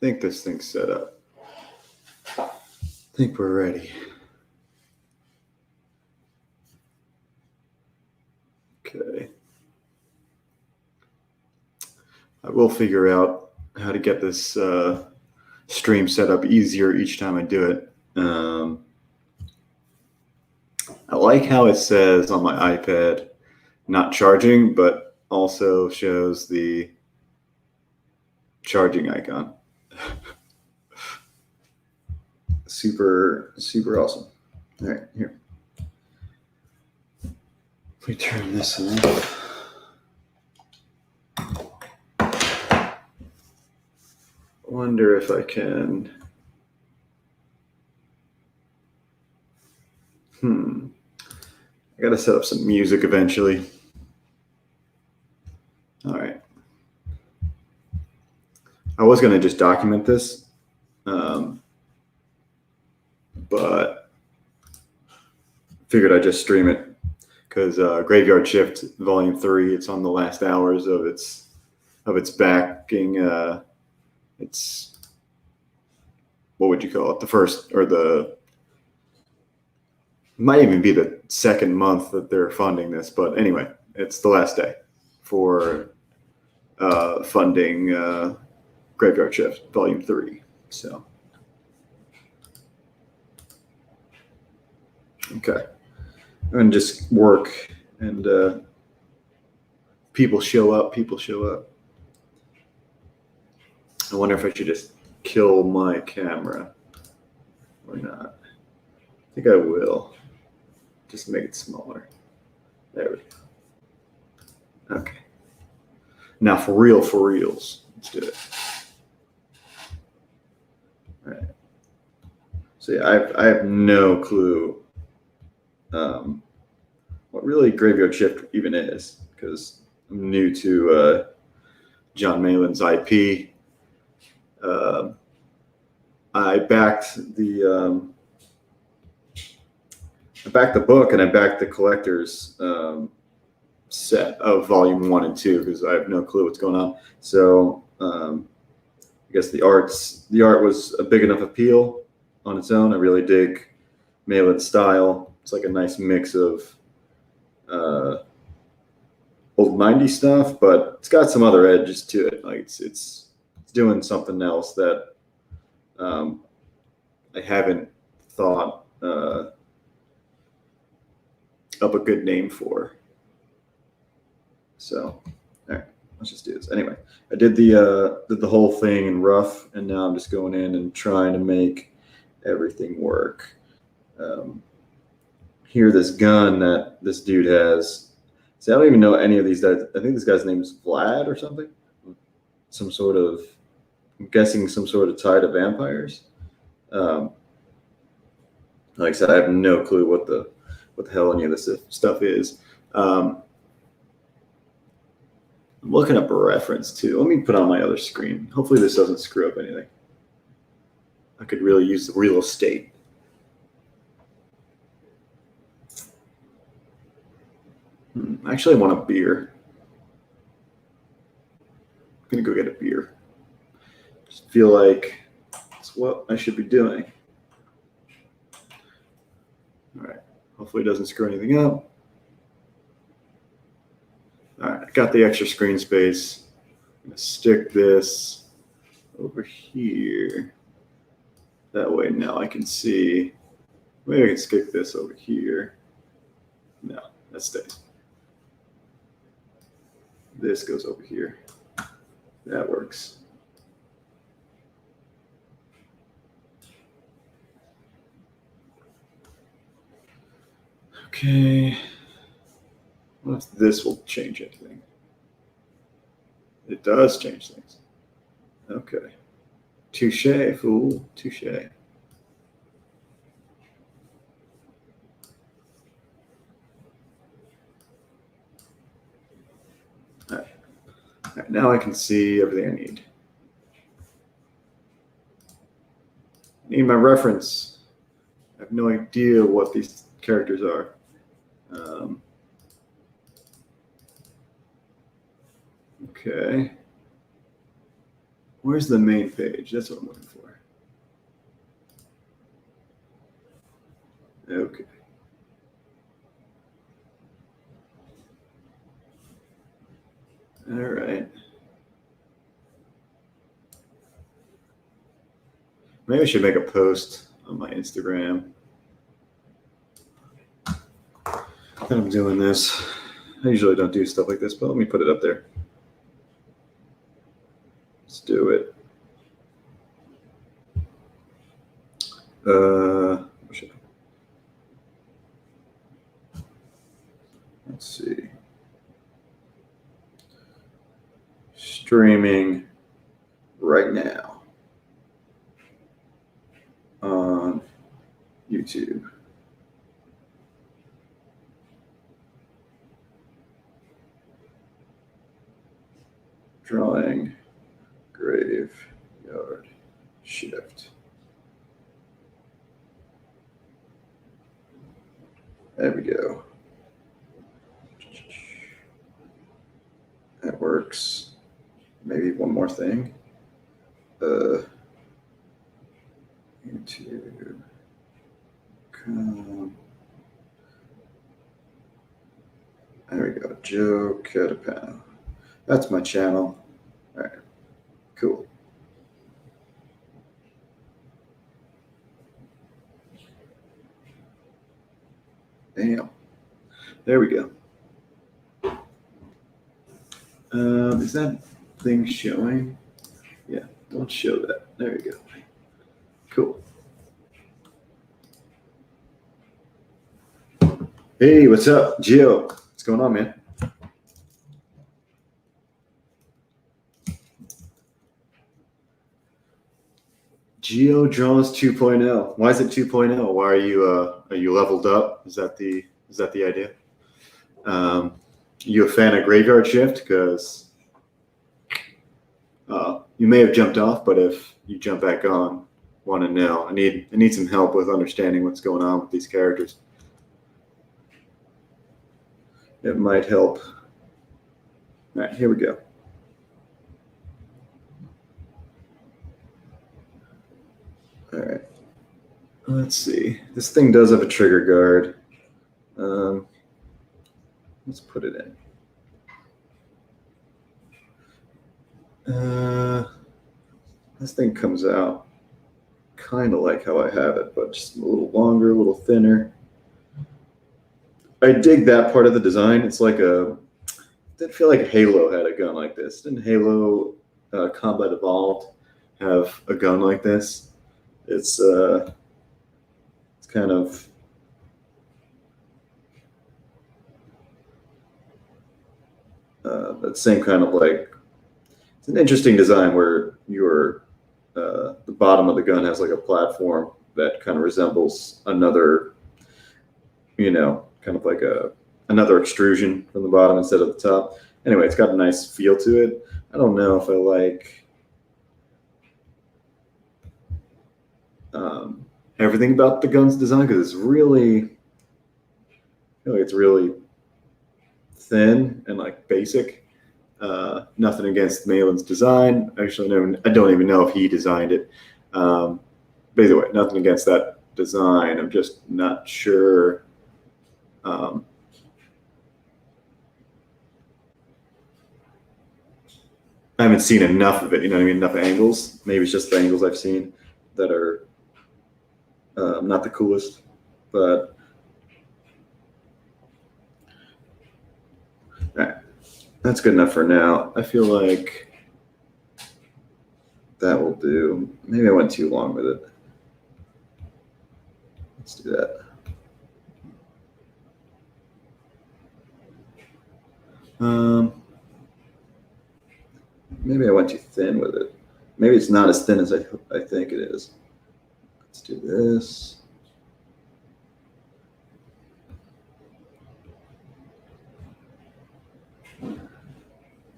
think this thing's set up. I think we're ready. Okay. I will figure out how to get this stream set up easier each time I do it. I like how it says on my iPad, not charging, but also shows the charging icon. Super awesome. All right, here. If we turn this off. Wonder if I can. I gotta set up some music eventually. All right. I was gonna just document this, but figured I'd just stream it because Graveyard Shift Volume 3. It's on the last hours of its backing. It's, what would you call it? The first, or the, might even be the second month that they're funding this, but anyway, it's the last day for funding Graveyard Shift Volume 3. So, okay, and just work, and people show up. I wonder if I should just kill my camera or not. I think I will. Just make it smaller. There we go. Okay. Now for reals. Let's do it. All right. So yeah, I have no clue what really Graveyard Shift even is, because I'm new to John Maylin's IP. I backed the book, and I backed the collector's set of Volume 1 and 2 because I have no clue what's going on. So I guess the art was a big enough appeal on its own. I really dig Maylin's style. It's like a nice mix of old 90s stuff, but it's got some other edges to it. Like it's doing something else that I haven't thought up a good name for. So, all right, let's just do this. Anyway, I did the whole thing in rough, and now I'm just going in and trying to make everything work. Here, this gun that this dude has. See, I don't even know any of these guys. I think this guy's name is Vlad or something. Some sort of, I'm guessing some sort of tie to vampires. Like I said, I have no clue what the hell any of this stuff is. I'm looking up a reference too. Let me put on my other screen. Hopefully this doesn't screw up anything. I could really use the real estate. Actually, I want a beer. I'm gonna go get a beer. Just feel like it's what I should be doing. All right. Hopefully it doesn't screw anything up. All right, I got the extra screen space. I'm gonna stick this over here. That way now I can see. Maybe I can stick this over here. No, that stays. This goes over here. That works. Okay. What if this will change anything? It does change things. Okay. Touche, fool. Touche. All right, now I can see everything I need. I need my reference. I have no idea what these characters are. Okay. Where's the main page? That's what I'm looking for. Okay. All right. Maybe I should make a post on my Instagram that I'm doing this. I usually don't do stuff like this, but let me put it up there. Let's do it. Let's see. Streaming right now on YouTube. Drawing graveyard shift. There we go. That works. Maybe one more thing. YouTube.com. There we go. Joe Catapano. That's my channel. All right. Cool. Damn. There we go. Is that thing showing? Yeah, don't show that. There you go. Cool. Hey, what's up, Gio? What's going on, man? Geo Draws 2.0. Why is it 2.0? Why are you leveled up? Is that the idea? You a fan of Graveyard Shift? Because you may have jumped off, but if you jump back on, want to know. I need some help with understanding what's going on with these characters. It might help. All right, here we go. All right. Let's see. This thing does have a trigger guard. Let's put it in. This thing comes out kind of like how I have it, but just a little longer, a little thinner. I dig that part of the design. It's like it didn't feel like Halo had a gun like this. Didn't Halo Combat Evolved have a gun like this? It's kind of that same kind of like, it's an interesting design where the bottom of the gun has like a platform that kind of resembles another, kind of like another extrusion from the bottom instead of the top. Anyway, it's got a nice feel to it. I don't know if I like everything about the gun's design because it's really, I feel like it's really thin and like basic. Nothing against Malin's design. Actually, no, I don't even know if he designed it. But either way, nothing against that design. I'm just not sure. I haven't seen enough of it. You know what I mean? Enough angles. Maybe it's just the angles I've seen that are not the coolest. But all right. That's good enough for now. I feel like that will do. Maybe I went too long with it. Let's do that. Maybe I went too thin with it. Maybe it's not as thin as I think it is. Let's do this.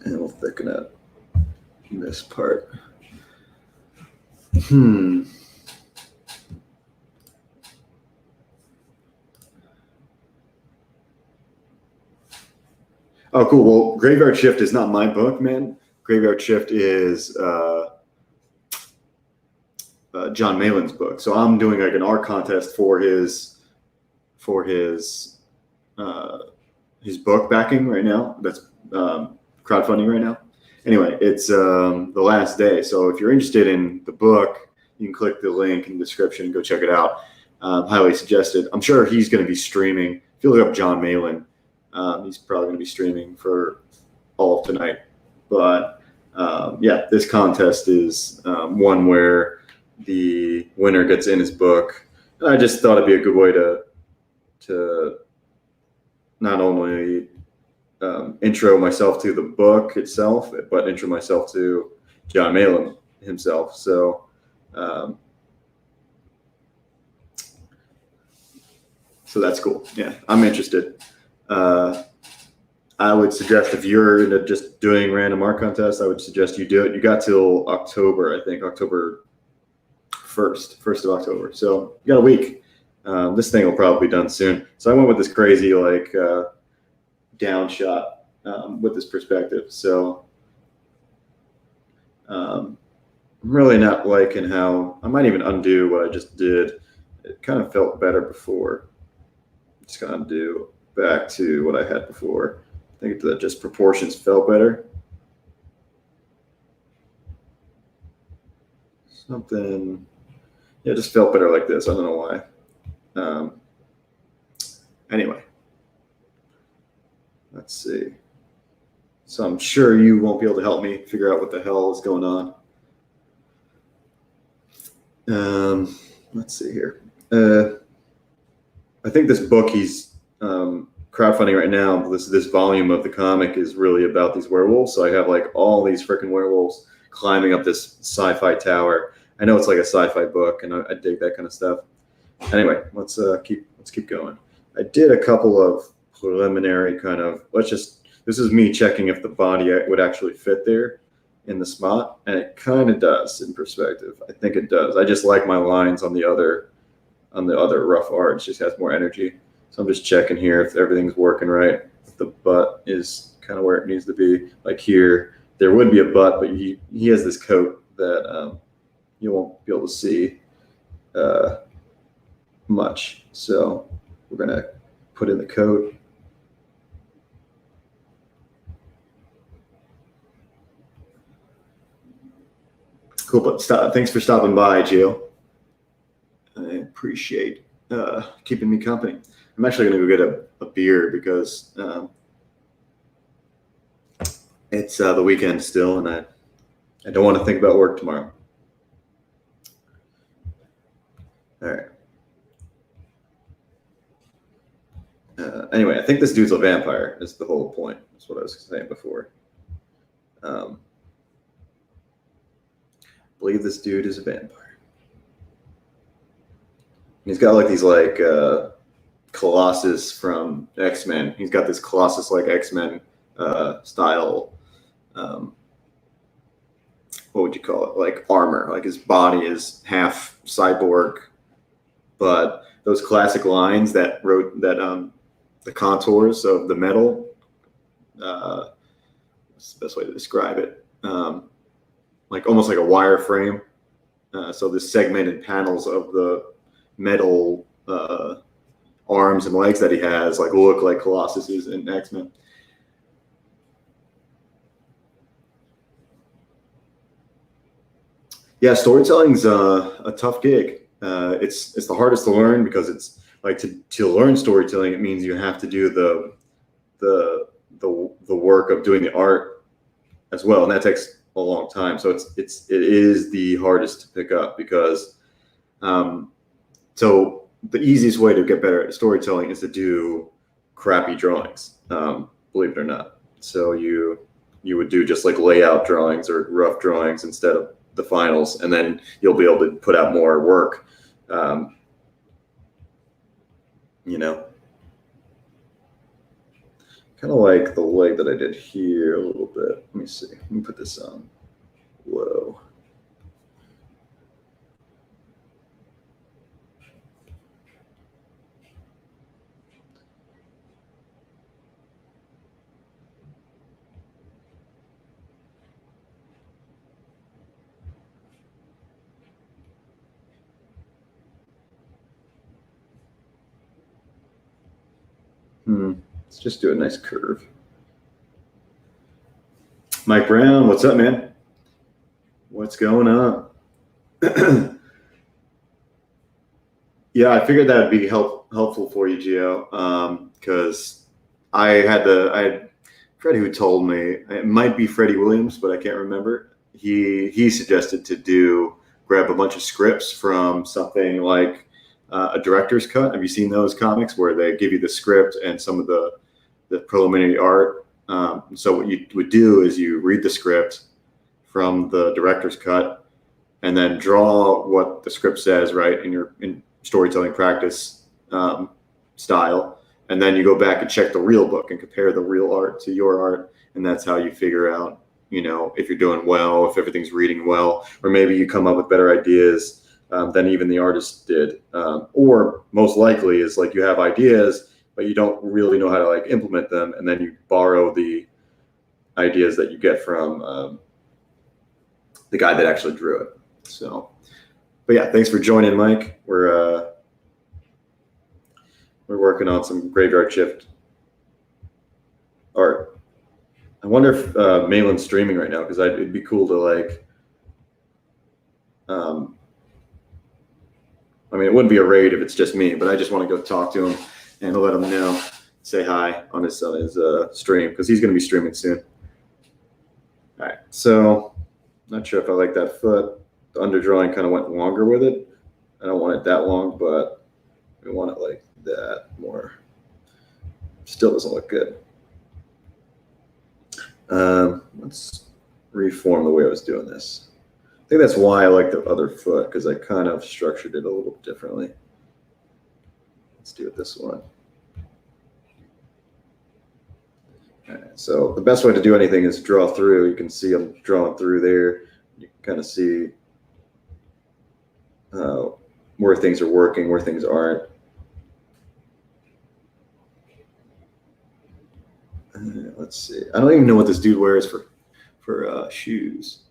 And we'll thicken up this part. Oh, cool. Well, Graveyard Shift is not my book, man. Graveyard Shift is John Malin's book. So I'm doing like an art contest for his book backing right now. That's crowdfunding right now. Anyway, it's the last day. So if you're interested in the book, you can click the link in the description and go check it out. Highly suggested. I'm sure he's going to be streaming. If you look up John Malin, he's probably going to be streaming for all of tonight. But yeah, this contest is one where the winner gets in his book. And I just thought it'd be a good way to not only intro myself to the book itself, but intro myself to John Malin himself. So so that's cool. Yeah, I'm interested. I would suggest if you're into just doing random art contests, I would suggest you do it. You got till October, I think, October 1st of October. So you got a week. This thing will probably be done soon. So I went with this crazy like down shot with this perspective. So I'm really not liking how I might even undo what I just did. It kind of felt better before. Just gonna undo back to what I had before. I think that just proportions felt better. Something, yeah, it just felt better like this. I don't know why. Anyway, let's see. So I'm sure you won't be able to help me figure out what the hell is going on. Let's see here. I think this book he's crowdfunding right now, this volume of the comic is really about these werewolves. So I have like all these freaking werewolves climbing up this sci-fi tower. I know it's like a sci-fi book, and I dig that kind of stuff. Anyway, let's keep going. I did a couple of preliminary kind of this is me checking if the body would actually fit there in the spot, and it kind of does in perspective. I think it does. I just like my lines on the other rough art. It just has more energy. So I'm just checking here if everything's working right. If the butt is kind of where it needs to be. Like here, there would be a butt, but he has this coat that you won't be able to see much. So we're gonna put in the coat. Cool, but thanks for stopping by, Jill. I appreciate keeping me company. I'm actually going to go get a beer because it's the weekend still, and I don't want to think about work tomorrow. All right. Anyway, I think this dude's a vampire is the whole point. That's what I was saying before. I believe this dude is a vampire. He's got like these like Colossus from X-Men. He's got this Colossus like X-Men style. What would you call it? Like armor. Like his body is half cyborg, but those classic lines that wrote that the contours of the metal. What's the best way to describe it? Like almost like a wireframe. So the segmented panels of the metal arms and legs that he has like look like Colossus's in X-Men. Yeah, storytelling's a tough gig. It's the hardest to learn because it's like to learn storytelling. It means you have to do the work of doing the art as well, and that takes a long time. So it is the hardest to pick up because so the easiest way to get better at storytelling is to do crappy drawings, believe it or not. So you would do just like layout drawings or rough drawings instead of the finals, and then you'll be able to put out more work. You know, kind of like the leg that I did here a little bit. Let me see. Let me put this on low. Let's just do a nice curve. Mike Brown, what's up, man? What's going on? Yeah, I figured that would be helpful for you, Gio, because I had Freddie who told me, it might be Freddie Williams, but I can't remember. He suggested to grab a bunch of scripts from something like a director's cut. Have you seen those comics where they give you the script and some of the preliminary art? So what you would do is you read the script from the director's cut and then draw what the script says, right, in storytelling practice style. And then you go back and check the real book and compare the real art to your art. And that's how you figure out, if you're doing well, if everything's reading well, or maybe you come up with better ideas than even the artist did. Or most likely is like you have ideas, but you don't really know how to like implement them. And then you borrow the ideas that you get from the guy that actually drew it. So, but yeah, thanks for joining, Mike. We're working on some Graveyard Shift art. I wonder if Malin's streaming right now, because it'd be cool to like. I mean, it wouldn't be a raid if it's just me, but I just want to go talk to him and let him know, say hi on his stream, because he's going to be streaming soon. All right, so not sure if I like that foot. The underdrawing kind of went longer with it. I don't want it that long, but we want it like that more. Still doesn't look good. Let's reform the way I was doing this. I think that's why I like the other foot, because I kind of structured it a little differently. Let's do it this one. All right, so the best way to do anything is draw through. You can see I'm drawing through there. You can kind of see where things are working, where things aren't. Let's see. I don't even know what this dude wears for shoes.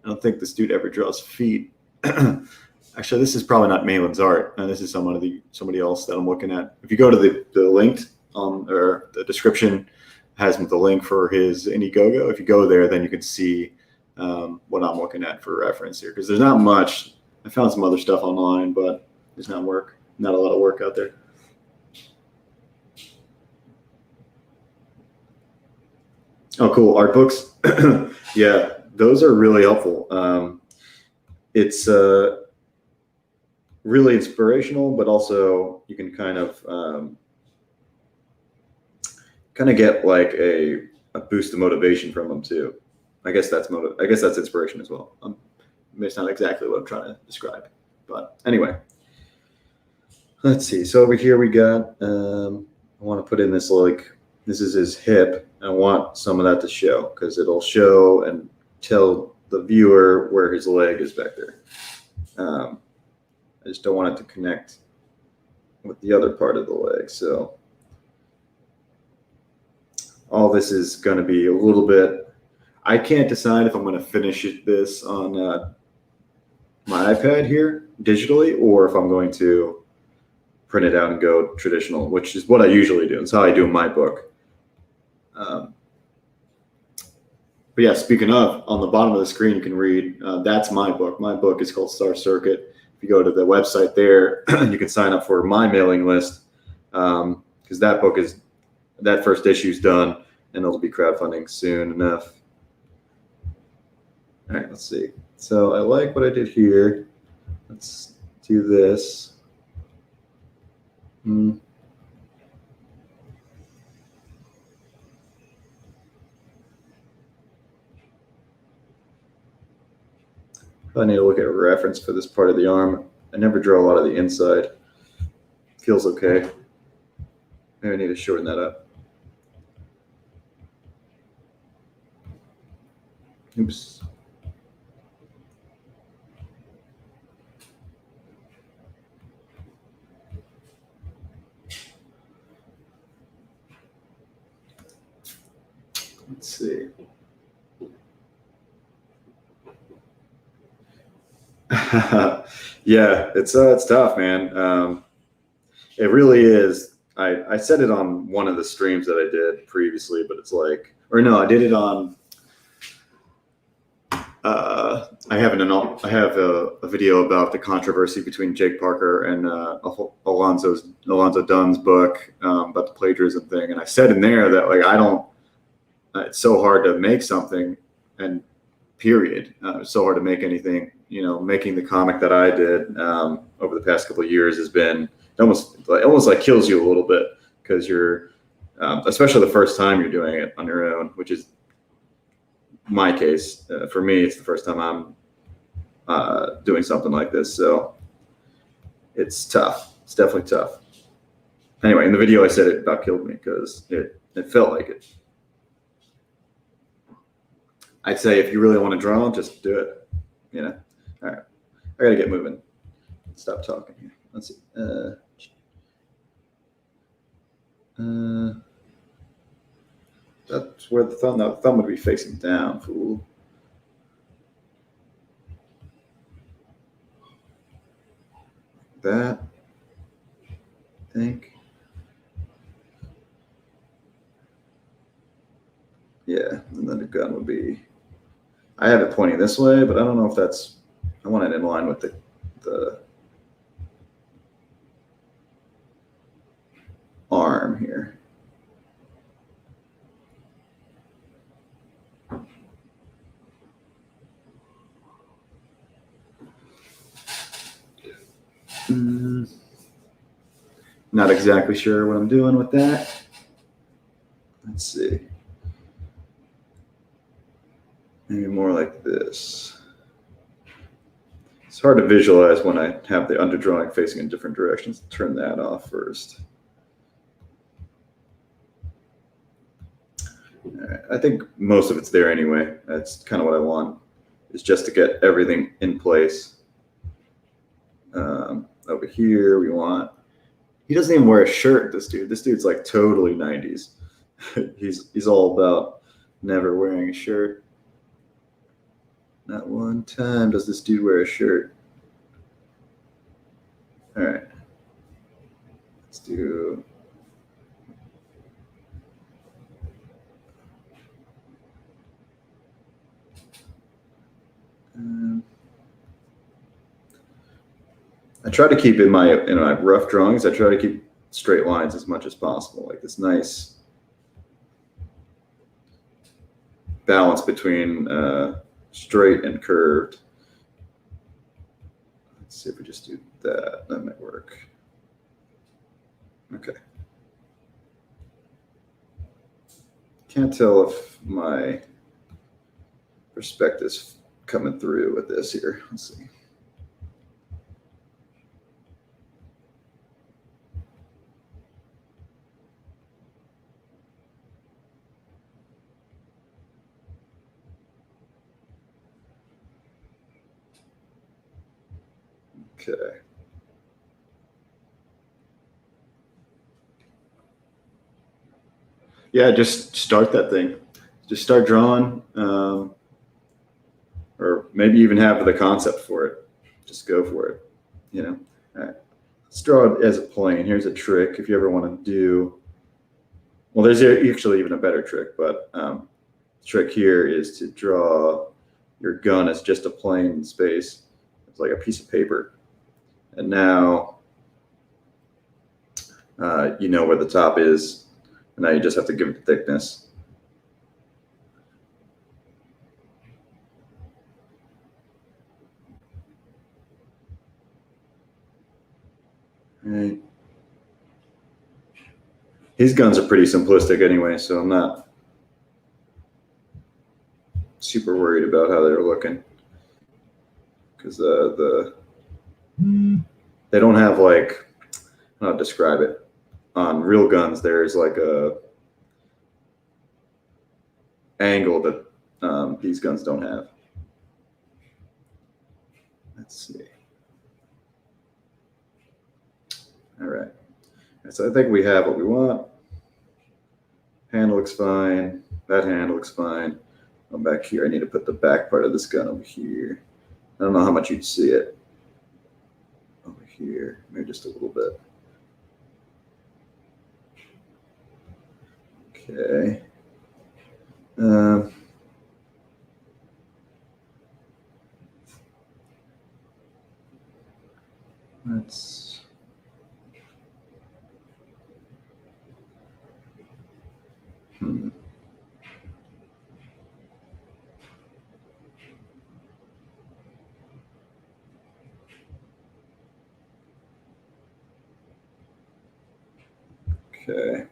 I don't think this dude ever draws feet. Actually, this is probably not Malin's art. This is somebody else that I'm looking at. If you go to the link or the description has the link for his Indiegogo. If you go there, then you can see what I'm looking at for reference here, because there's not much. I found some other stuff online, but there's not a lot of work out there. Oh, cool. Art books. Yeah, those are really helpful. It's really inspirational, but also you can kind of get like a boost of motivation from them too. I guess that's inspiration as well. It's not exactly what I'm trying to describe, but anyway. Let's see. So over here we got. I want to put in this this is his hip. I want some of that to show, because it'll show and tell the viewer where his leg is back there. I just don't want it to connect with the other part of the leg. So all this is going to be a little bit. I can't decide if I'm going to finish this on my iPad here digitally, or if I'm going to print it out and go traditional, which is what I usually do. It's how I do my book. But yeah, speaking of, on the bottom of the screen, you can read, that's my book. My book is called Star Circuit. If you go to the website there, you can sign up for my mailing list, because that first issue is done, and it'll be crowdfunding soon enough. All right, let's see. So I like what I did here. Let's do this. I need to look at a reference for this part of the arm. I never draw a lot of the inside. Feels okay. Maybe I need to shorten that up. Oops. Let's see. Yeah, it's tough, man. It really is. I said it on one of the streams that I did previously, but it's like, or no, I did it on. I have a video about the controversy between Jake Parker and Alonzo Dunn's book about the plagiarism thing, and I said in there that like I don't. It's so hard to make something, and period. It's so hard to make anything. You know, making the comic that I did over the past couple of years has been almost like kills you a little bit because you're, especially the first time you're doing it on your own, which is my case. For me, it's the first time I'm doing something like this, so it's tough. It's definitely tough. Anyway, in the video, I said it about killed me because it felt like it. I'd say if you really want to draw, just do it. You know. All right, I gotta get moving. Stop talking here. Let's see. That's where the thumb would be facing down, fool. That, I think. Yeah, and then the gun would be, I have it pointing this way, but I don't know if that's, I want it in line with the arm here. Not exactly sure what I'm doing with that. Let's see. Maybe more like this. It's hard to visualize when I have the underdrawing facing in different directions. Turn that off first. All right. I think most of it's there anyway. That's kind of what I want, is just to get everything in place. Over here, we want, he doesn't even wear a shirt, this dude. This dude's like totally 90s. He's all about never wearing a shirt. Not one time does this dude wear a shirt. All right. Let's do. I try to keep in my rough drawings, I try to keep straight lines as much as possible, like this nice balance between straight and curved. Let's see if we just do that. That might work. Okay. Can't tell if my perspective's coming through with this here. Let's see. Okay. Yeah, just start that thing. Just start drawing, or maybe even have the concept for it. Just go for it, you know. All right. Let's draw it as a plane. Here's a trick if you ever want to do, well, there's actually even a better trick, but the trick here is to draw your gun as just a plane space. It's like a piece of paper. And now you know where the top is, and now you just have to give it the thickness. Right. His guns are pretty simplistic anyway, so I'm not super worried about how they're looking, because they don't have like, I don't know how to describe it. On real guns, there's like a angle that these guns don't have. Let's see. All right. So I think we have what we want. Hand looks fine. That hand looks fine. I'm back here. I need to put the back part of this gun over here. I don't know how much you'd see it. Over here, maybe just a little bit. Okay. Let's. Okay.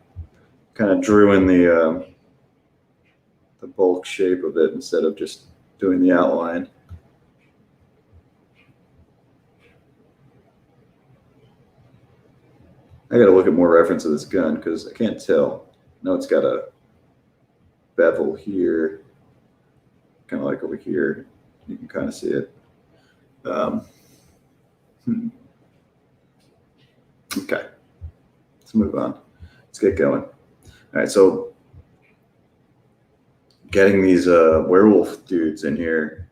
Kind of drew in the bulk shape of it instead of just doing the outline. I got to look at more reference of this gun because I can't tell. No, it's got a bevel here, kind of like over here. You can kind of see it. Okay, let's move on. Let's get going. All right, so getting these werewolf dudes in here,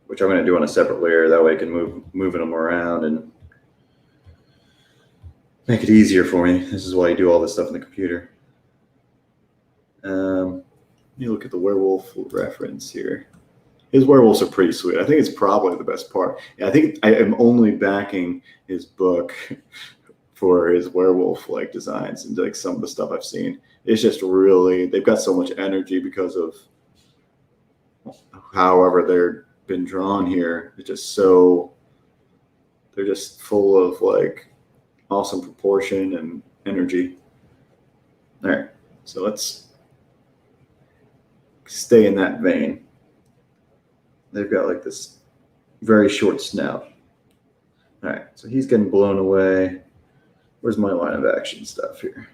which I'm going to do on a separate layer. That way I can moving them around and make it easier for me. This is why you do all this stuff in the computer. You look at the werewolf reference here. His werewolves are pretty sweet. I think it's probably the best part. I think I am only backing his book for his werewolf like designs and like some of the stuff I've seen. It's just really, they've got so much energy because of however they're been drawn here. It's just so, they're just full of like awesome proportion and energy. All right, so let's stay in that vein. They've got like this very short snout. All right, so he's getting blown away. Where's my line of action stuff here?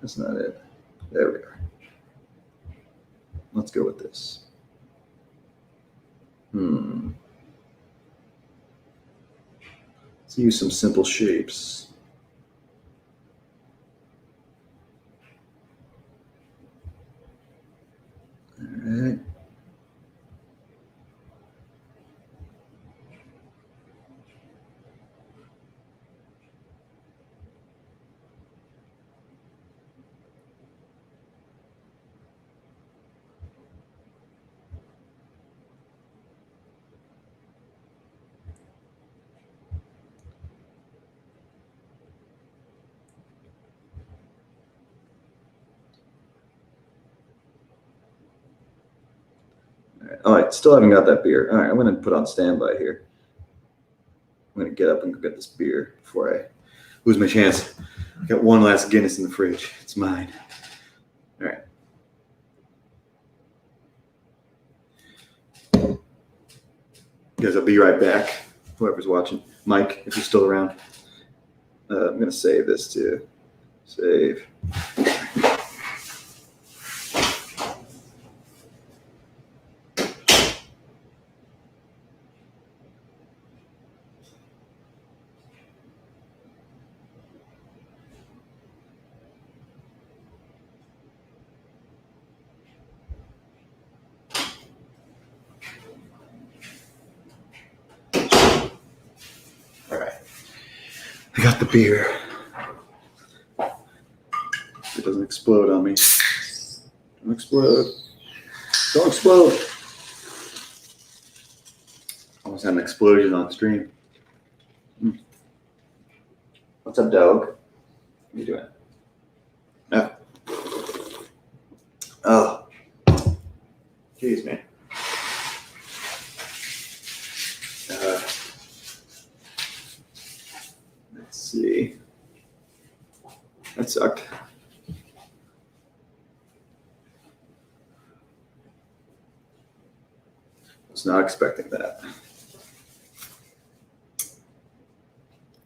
That's not it. There we are. Let's go with this. Let's use some simple shapes. All right. All right, still haven't got that beer. All right, I'm going to put on standby here. I'm going to get up and go get this beer before I lose my chance. I got one last Guinness in the fridge. It's mine. All right. Guys, I'll be right back. Whoever's watching. Mike, if you're still around. I'm going to save this too. Save. I got the beer. It doesn't explode on me. Don't explode. Don't explode. Almost had an explosion on stream. What's up, dog? What are you doing? No. Oh. Jeez, man. Let's see. That sucked. Was not expecting that.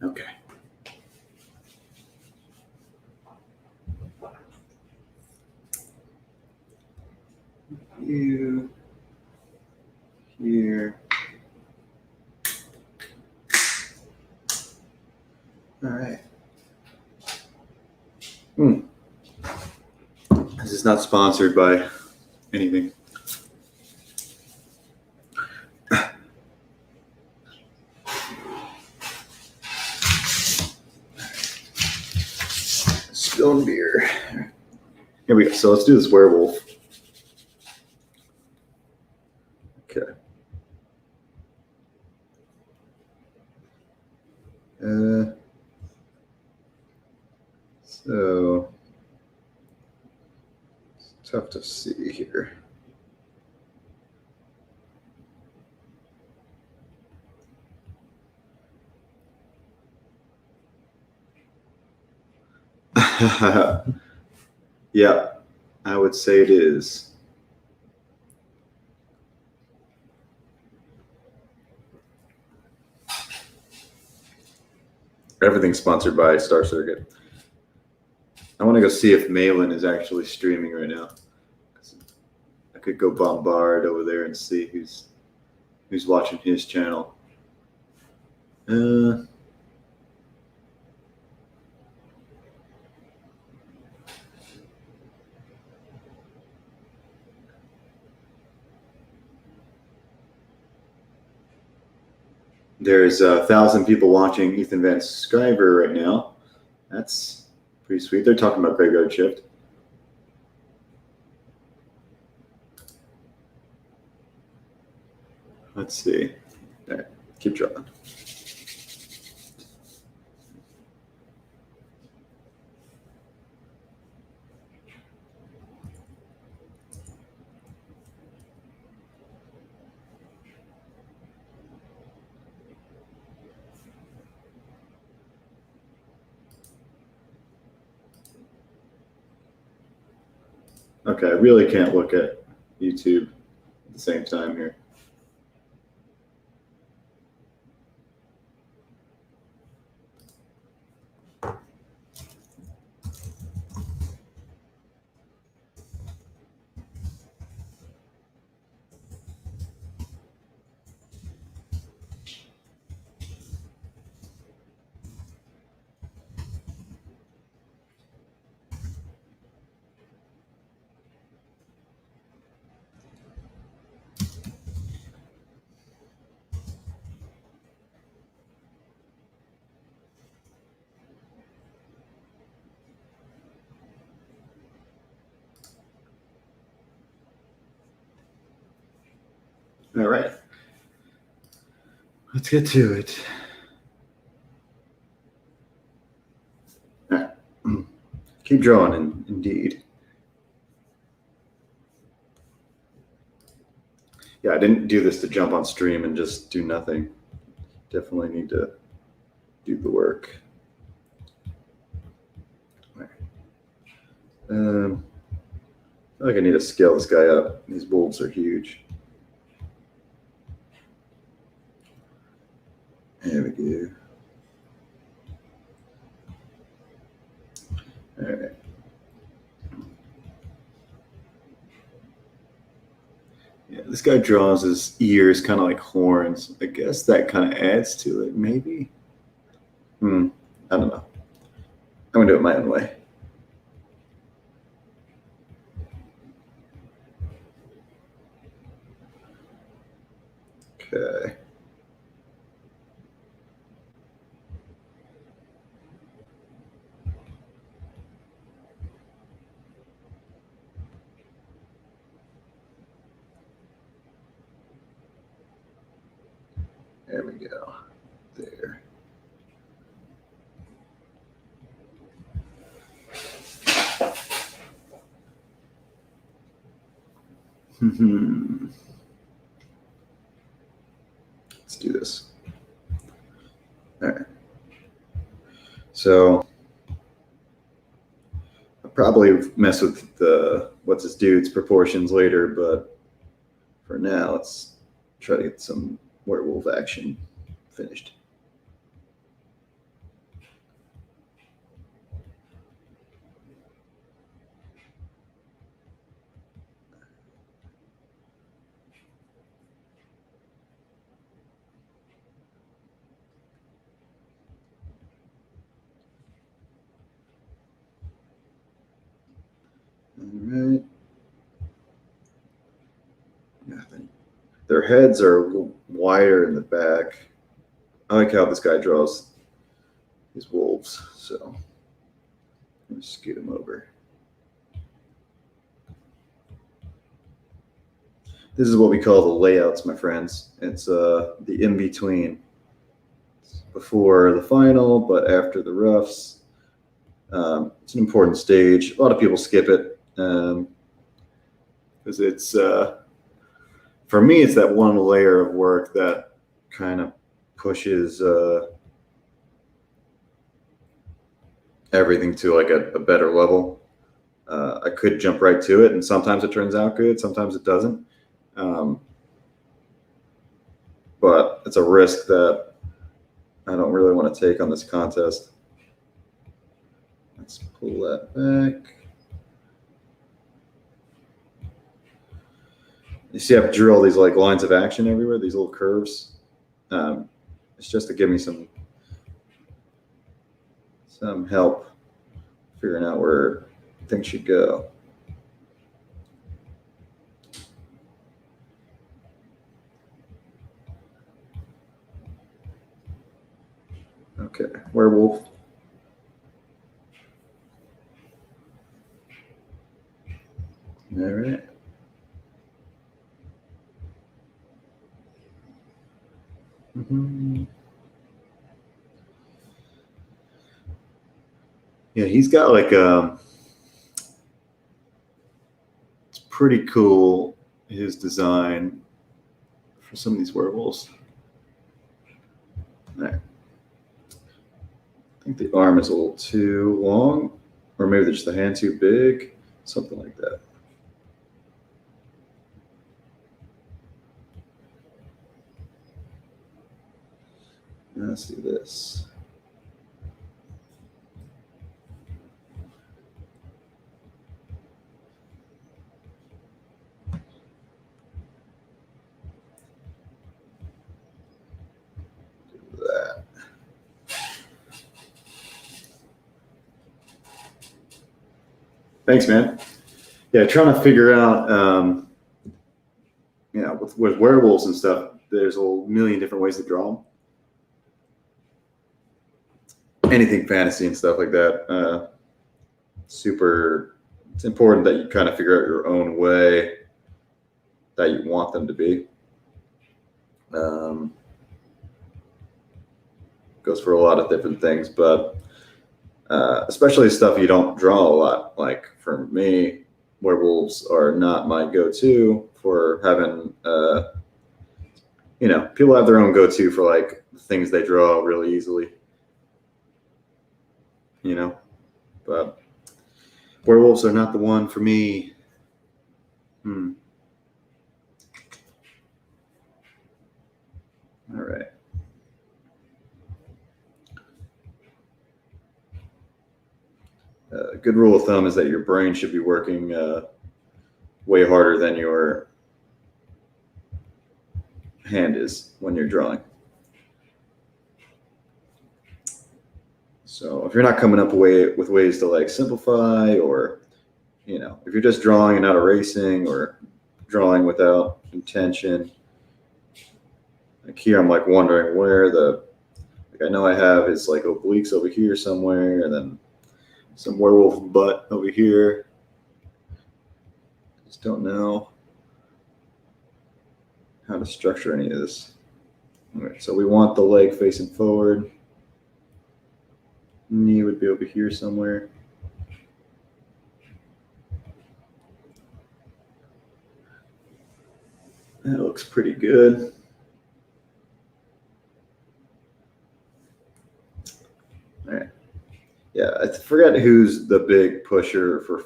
Okay. You here. All right. This is not sponsored by anything. Here we go. So let's do this werewolf. Okay. So it's tough to see here. Yeah, I would say it is. Everything's sponsored by Star Circuit. I want to go see if Malin is actually streaming right now. I could go bombard over there and see who's watching his channel. There's 1,000 people watching Ethan Van Sciver right now. That's pretty sweet. They're talking about Graveyard Shift. Let's see. All right, keep drawing. Okay, I really can't look at YouTube at the same time here. All right, let's get to it. All right. Keep drawing, indeed. Yeah, I didn't do this to jump on stream and just do nothing. Definitely need to do the work. All right. I feel like I need to scale this guy up. These wolves are huge. There we go. All right. Yeah, this guy draws his ears kind of like horns. I guess that kind of adds to it, maybe. I don't know. I'm gonna do it my own way. Okay. There we go. There. Let's do this. All right. So I'll probably mess with the what's his dude's proportions later, but for now, let's try to get some werewolf action finished. All right. Nothing. Their heads are wider in the back. I like how this guy draws these wolves, so I'm gonna scoot him over. This is what we call the layouts, my friends. It's the in-between. It's before the final, but after the roughs. It's an important stage. A lot of people skip it because it's, for me, it's that one layer of work that kind of pushes everything to like a better level. I could jump right to it, and sometimes it turns out good, sometimes it doesn't. But it's a risk that I don't really want to take on this contest. Let's pull that back. You see I've drew all these like lines of action everywhere, these little curves. It's just to give me some help figuring out where things should go. Okay, werewolf. All right. Yeah, he's got like it's pretty cool, his design for some of these werewolves. All right. I think the arm is a little too long, or maybe just the hand too big, something like that. Let's do this. Do that. Thanks, man. Yeah, trying to figure out, with werewolves and stuff, there's a million different ways to draw them. Anything fantasy and stuff like that. It's important that you kind of figure out your own way that you want them to be. Goes for a lot of different things, but especially stuff you don't draw a lot. Like for me, werewolves are not my go-to for having, people have their own go-to for like things they draw really easily. But werewolves are not the one for me. All right. A good rule of thumb is that your brain should be working way harder than your hand is when you're drawing. So if you're not coming up with ways to like simplify, or if you're just drawing and not erasing, or drawing without intention, like here I'm like wondering where I know I have is like obliques over here somewhere, and then some werewolf butt over here. Just don't know how to structure any of this. All right, so we want the leg facing forward. Knee would be over here somewhere. That looks pretty good. All right. Yeah, I forget who's the big pusher for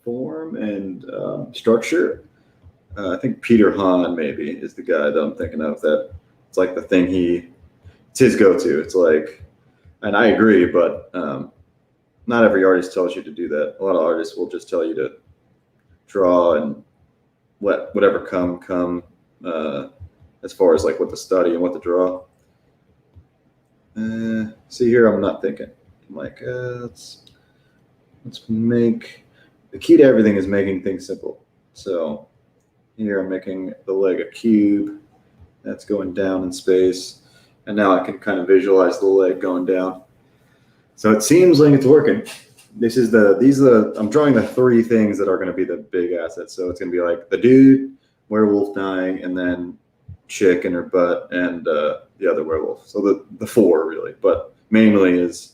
form and structure. I think Peter Hahn maybe is the guy that I'm thinking of. That it's like the thing it's his go-to. It's like, and I agree, but not every artist tells you to do that. A lot of artists will just tell you to draw and let whatever come as far as like what to study and what to draw. See here, I'm not thinking. I'm like, let's make, the key to everything is making things simple. So here I'm making the leg a cube that's going down in space, and now I can kind of visualize the leg going down. So it seems like it's working. I'm drawing the three things that are going to be the big assets. So it's going to be like the dude werewolf dying, and then chick in her butt, and the other werewolf. So the four really, but mainly is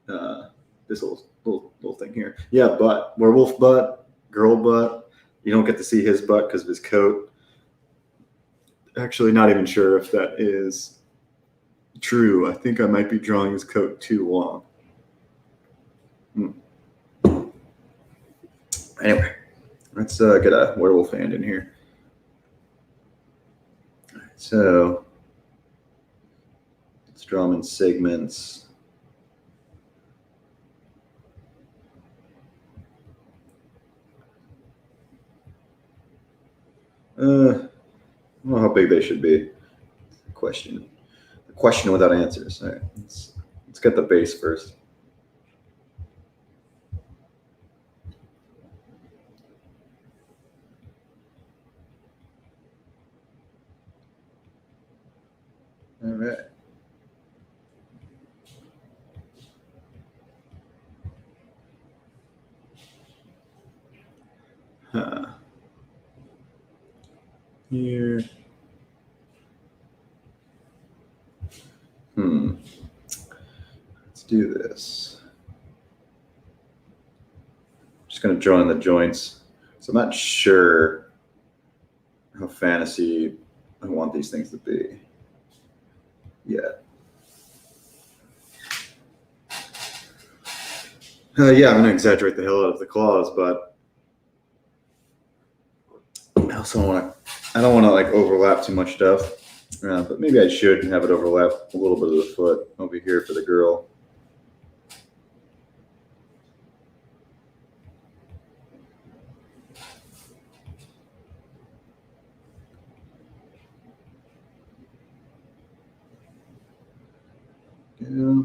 this little thing here. Yeah, butt, werewolf butt, girl butt. You don't get to see his butt because of his coat. Actually, not even sure if that is true. I think I might be drawing his coat too long. Anyway, let's get a werewolf hand in here. So let's draw them in segments. I don't know how big they should be. Question without answers. All right, let's get the base first. All right. Here. Let's do this. I'm just going to draw in the joints. So I'm not sure how fantasy I want these things to be yet. Yeah, I'm going to exaggerate the hell out of the claws, but I also I don't want to like overlap too much stuff. But maybe I should have it overlap a little bit of the foot over here for the girl. Yeah.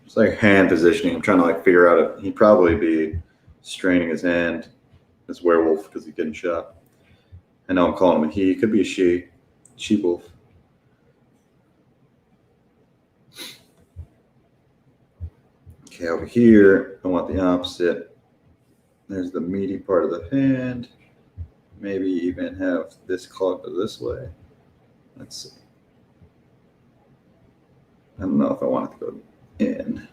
It's like hand positioning. I'm trying to like figure out it. He'd probably be straining his hand, his werewolf, because he's getting shot. I know I'm calling him a he. It could be a she wolf. Okay, over here, I want the opposite. There's the meaty part of the hand. Maybe even have this claw go this way. Let's see. I don't know if I want it to go in.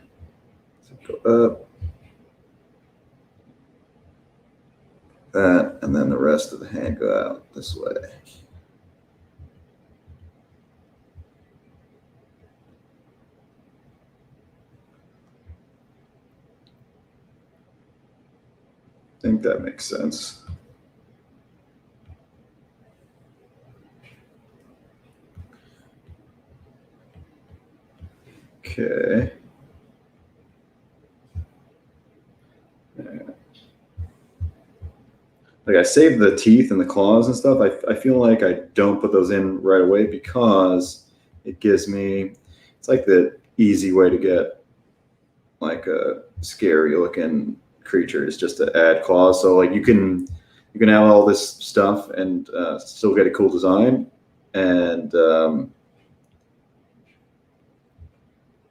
So go up. That, and then the rest of the hand go out this way. I think that makes sense. Okay. Like I saved the teeth and the claws and stuff. I feel like I don't put those in right away because it gives me, it's like the easy way to get like a scary looking creature is just to add claws. So like you can have all this stuff and still get a cool design. And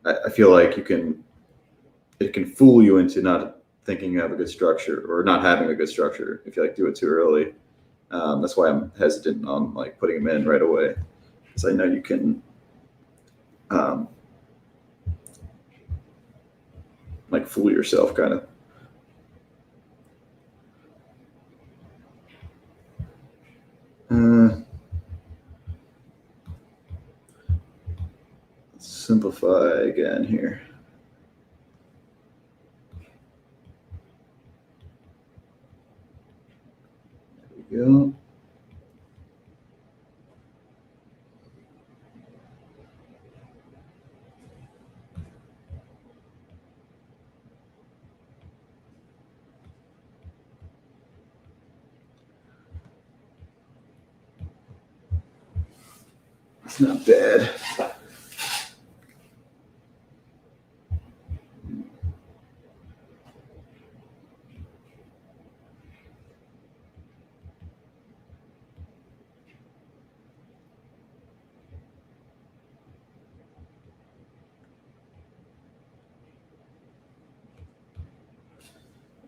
I feel like it can fool you into not thinking you have a good structure or not having a good structure if you like do it too early. That's why I'm hesitant on like putting them in right away, because I know you can like fool yourself kind of. Let's simplify again here. There we go. It's not bad.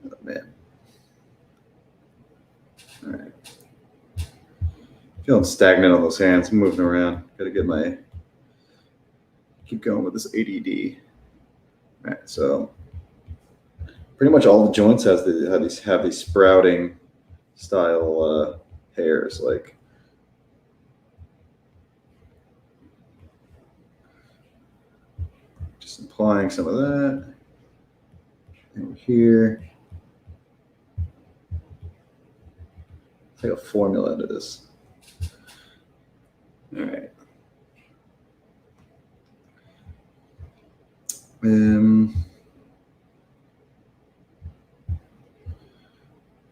Oh, man. All right. Feeling stagnant on those hands, moving around. Got to keep going with this ADD. All right, so pretty much all the joints have these sprouting style hairs, like just applying some of that over here. It's like a formula to this. All right.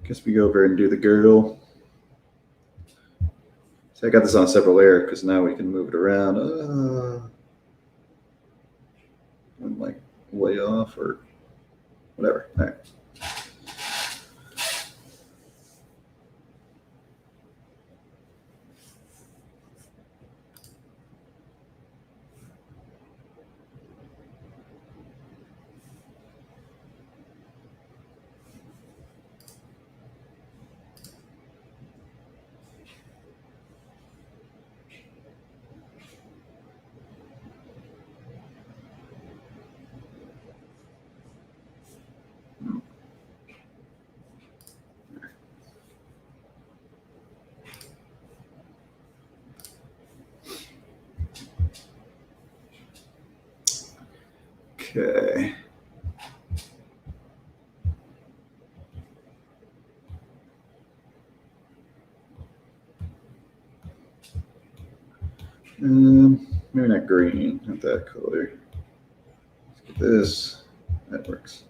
Guess we go over and do the girdle. So I got this on a separate layer because now we can move it around. I'm like way off or whatever. All right. Okay. Maybe not green, not that color. Let's get this. That works.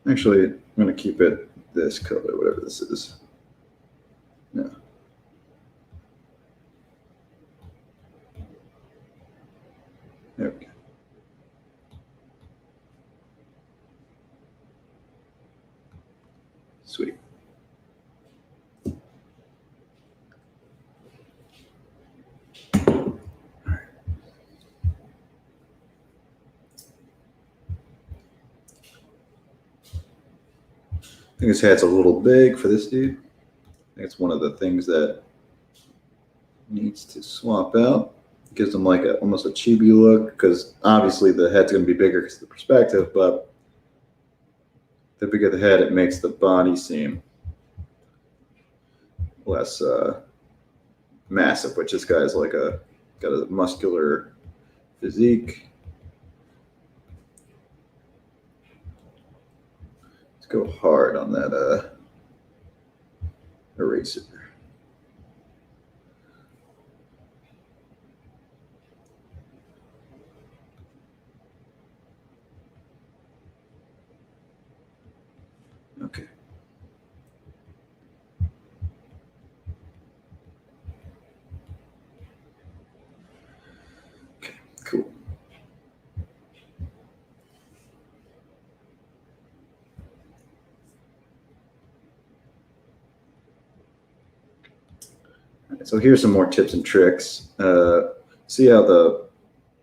Actually, I'm going to keep it this color, whatever this is. No. There we go. Sweet. I think his head's a little big for this dude. I think it's one of the things that needs to swap out. Gives him like almost a chibi look, because obviously the head's going to be bigger because of the perspective, but the bigger the head, it makes the body seem less massive, which this guy's like got a muscular physique. Let's go hard on that eraser. Okay. Okay, cool. So here's some more tips and tricks. See how what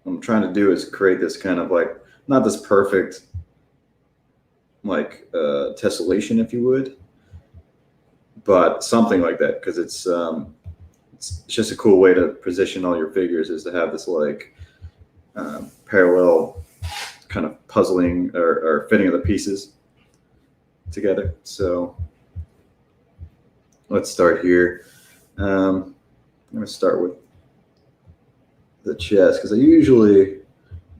I'm trying to do is create this kind of like, not this perfect like tessellation, if you would, but something like that, because it's just a cool way to position all your figures, is to have this like parallel kind of puzzling or fitting of the pieces together. So let's start here. I'm going to start with the chest, because I usually,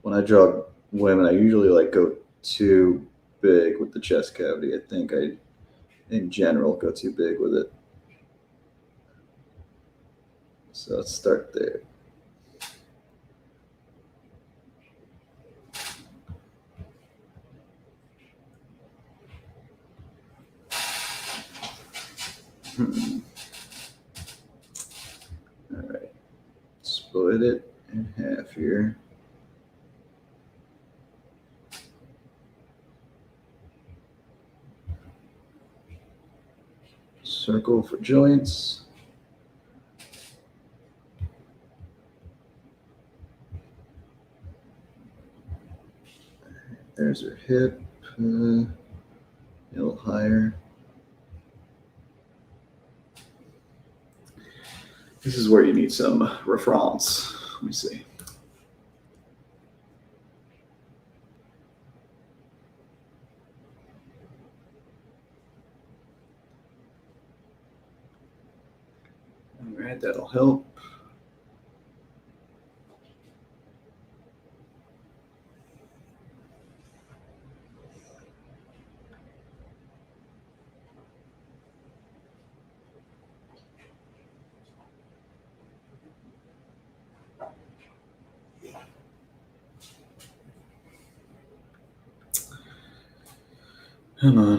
when I draw women, I usually like go too big with the chest cavity. I think I, in general, go too big with it. So let's start there. All right, split it in half here. Circle for joints. There's her hip, a little higher. This is where you need some reference. Let me see. All right, that'll help. Come on.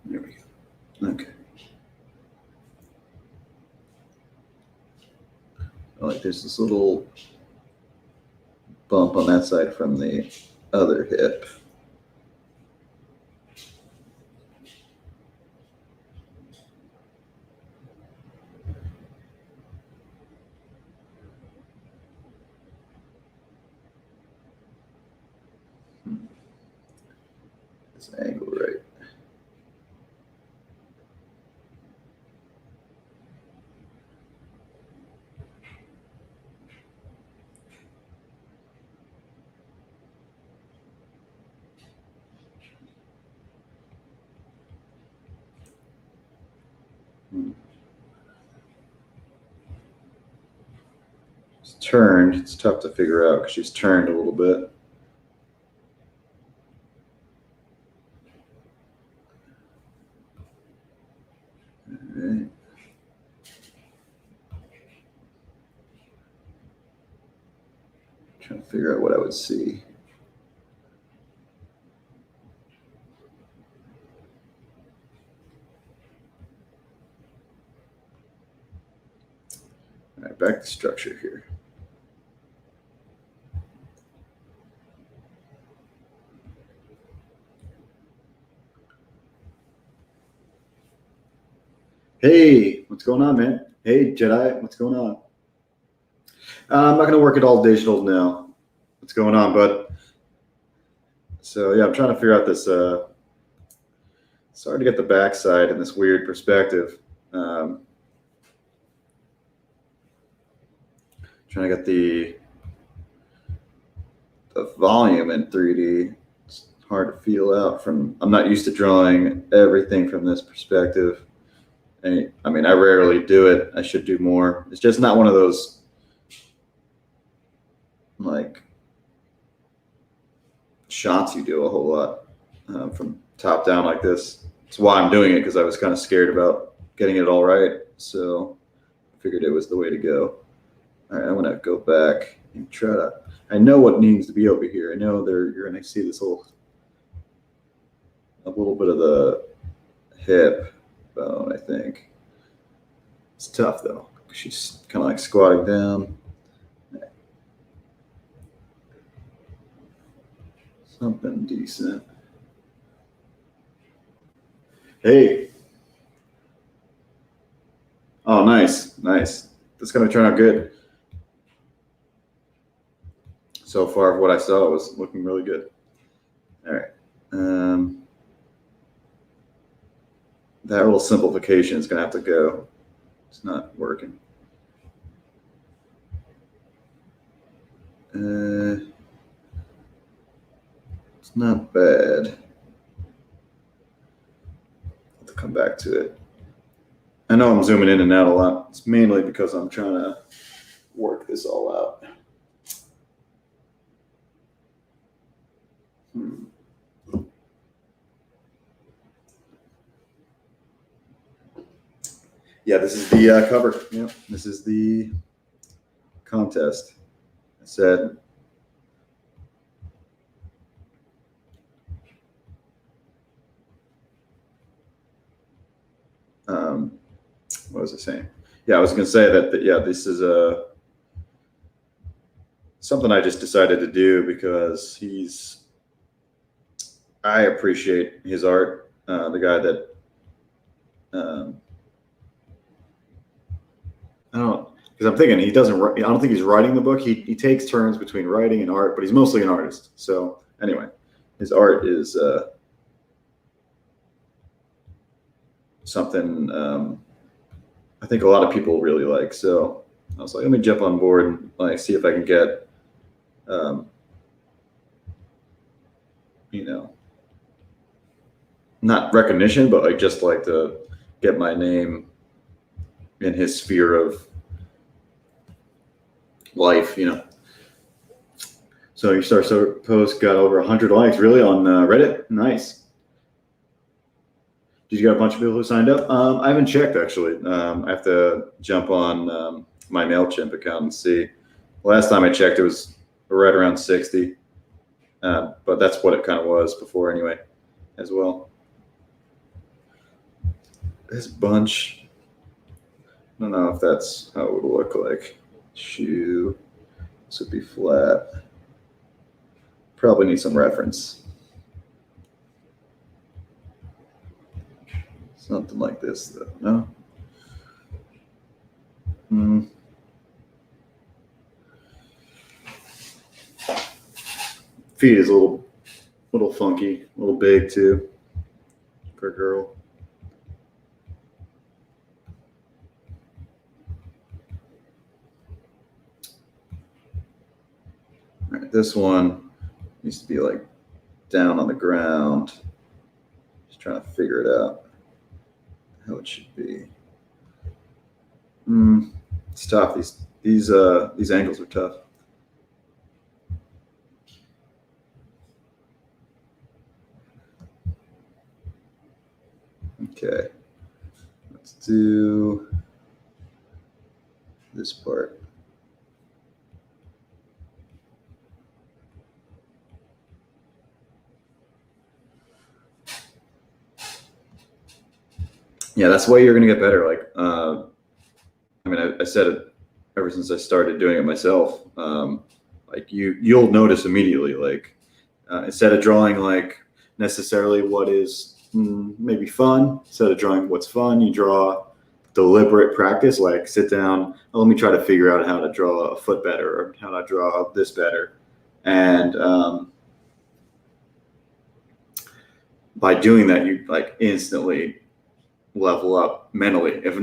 There we go. Okay. Like there's this little bump on that side from the other hip. This angle right. It's turned. It's tough to figure out because she's turned a little bit. All right. Trying to figure out what I would see. All right, back to structure here. Hey, what's going on, man? Hey, Jedi, what's going on? I'm not going to work it all digital now. What's going on, bud? So, yeah, I'm trying to figure out this. It's hard to get the backside in this weird perspective. Trying to get the volume in 3D. It's hard to feel out from. I'm not used to drawing everything from this perspective. I mean, I rarely do it. I should do more. It's just not one of those like shots you do a whole lot from top down like this. That's why I'm doing it, because I was kind of scared about getting it all right. So I figured it was the way to go. All right, I'm gonna go back and try to. I know what needs to be over here. I know you're gonna see this a little bit of the hip bone, I think. It's tough though. She's kind of like squatting down. Something decent. Hey. Oh, nice, nice. That's gonna turn out good. So far, what I saw was looking really good. All right. That little simplification is gonna have to go. It's not working. It's not bad. I'll have to come back to it. I know I'm zooming in and out a lot. It's mainly because I'm trying to work this all out. Yeah, this is the cover. Yep, this is the contest. I said, what was I saying? Yeah, I was going to say that, yeah, this is something I just decided to do because I appreciate his art. The guy that, because I'm thinking he doesn't. I don't think he's writing the book. He takes turns between writing and art, but he's mostly an artist. So anyway, his art is something I think a lot of people really like. So I was like, let me jump on board and like see if I can get, you know, not recognition, but like just like to get my name in his sphere of life, you know. So your Star post got over 100 likes, really, on Reddit. Nice. Did you get a bunch of people who signed up? I haven't checked actually. I have to jump on my Mailchimp account and see. Last time I checked, it was right around 60, but that's what it kind of was before anyway, as well. This bunch, I don't know if that's how it would look like. Shoe, this would be flat. Probably need some reference. Something like this, though. No. Feet is a little funky, a little big too, for a girl. All right, this one needs to be like down on the ground. Just trying to figure it out how it should be. It's tough. These angles are tough. Okay, let's do this part. Yeah, that's the way you're gonna get better. Like, I mean, I said it ever since I started doing it myself. Like you'll notice immediately. Like, instead of drawing like necessarily what is maybe fun, instead of drawing what's fun, you draw deliberate practice. Like, sit down. Oh, let me try to figure out how to draw a foot better, or how to draw this better, and by doing that, you like instantly level up mentally. If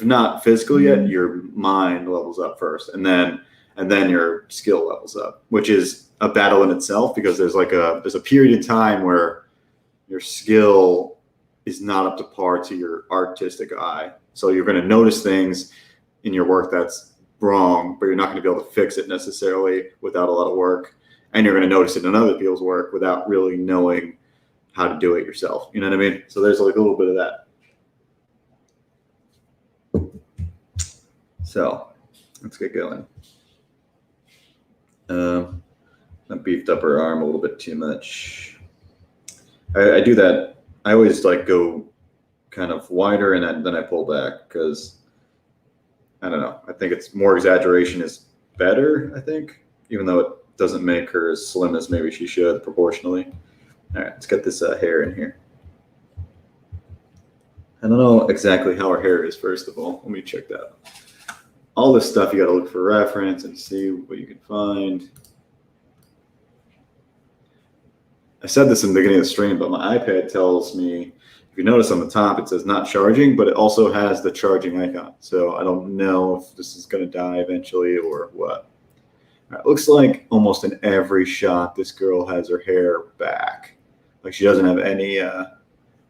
not physical yet, your mind levels up first, and then your skill levels up, which is a battle in itself, because there's a period in time where your skill is not up to par to your artistic eye. So you're going to notice things in your work that's wrong, but you're not going to be able to fix it necessarily without a lot of work. And you're going to notice it in other people's work without really knowing how to do it yourself. You know what I mean? So there's like a little bit of that. So let's get going. I beefed up her arm a little bit too much. I do that. I always like go kind of wider and then I pull back, because I don't know. I think it's more exaggeration is better, I think, even though it doesn't make her as slim as maybe she should proportionally. All right, let's get this hair in here. I don't know exactly how her hair is, first of all. Let me check that. All this stuff you got to look for reference and see what you can find. I said this in the beginning of the stream, but my iPad tells me, if you notice on the top, it says not charging, but it also has the charging icon. So I don't know if this is going to die eventually or what. All right, looks like almost in every shot, this girl has her hair back. Like, she doesn't have any,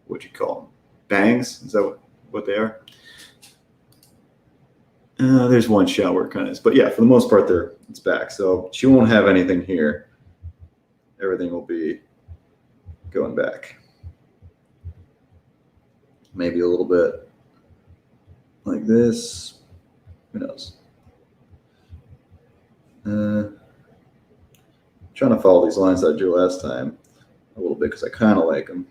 what you call them? Bangs? Is that what they are? There's one shot where it kind of is. But yeah, for the most part, it's back. So she won't have anything here. Everything will be going back. Maybe a little bit like this. Who knows? Trying to follow these lines that I drew last time a little bit, because I kind of like them.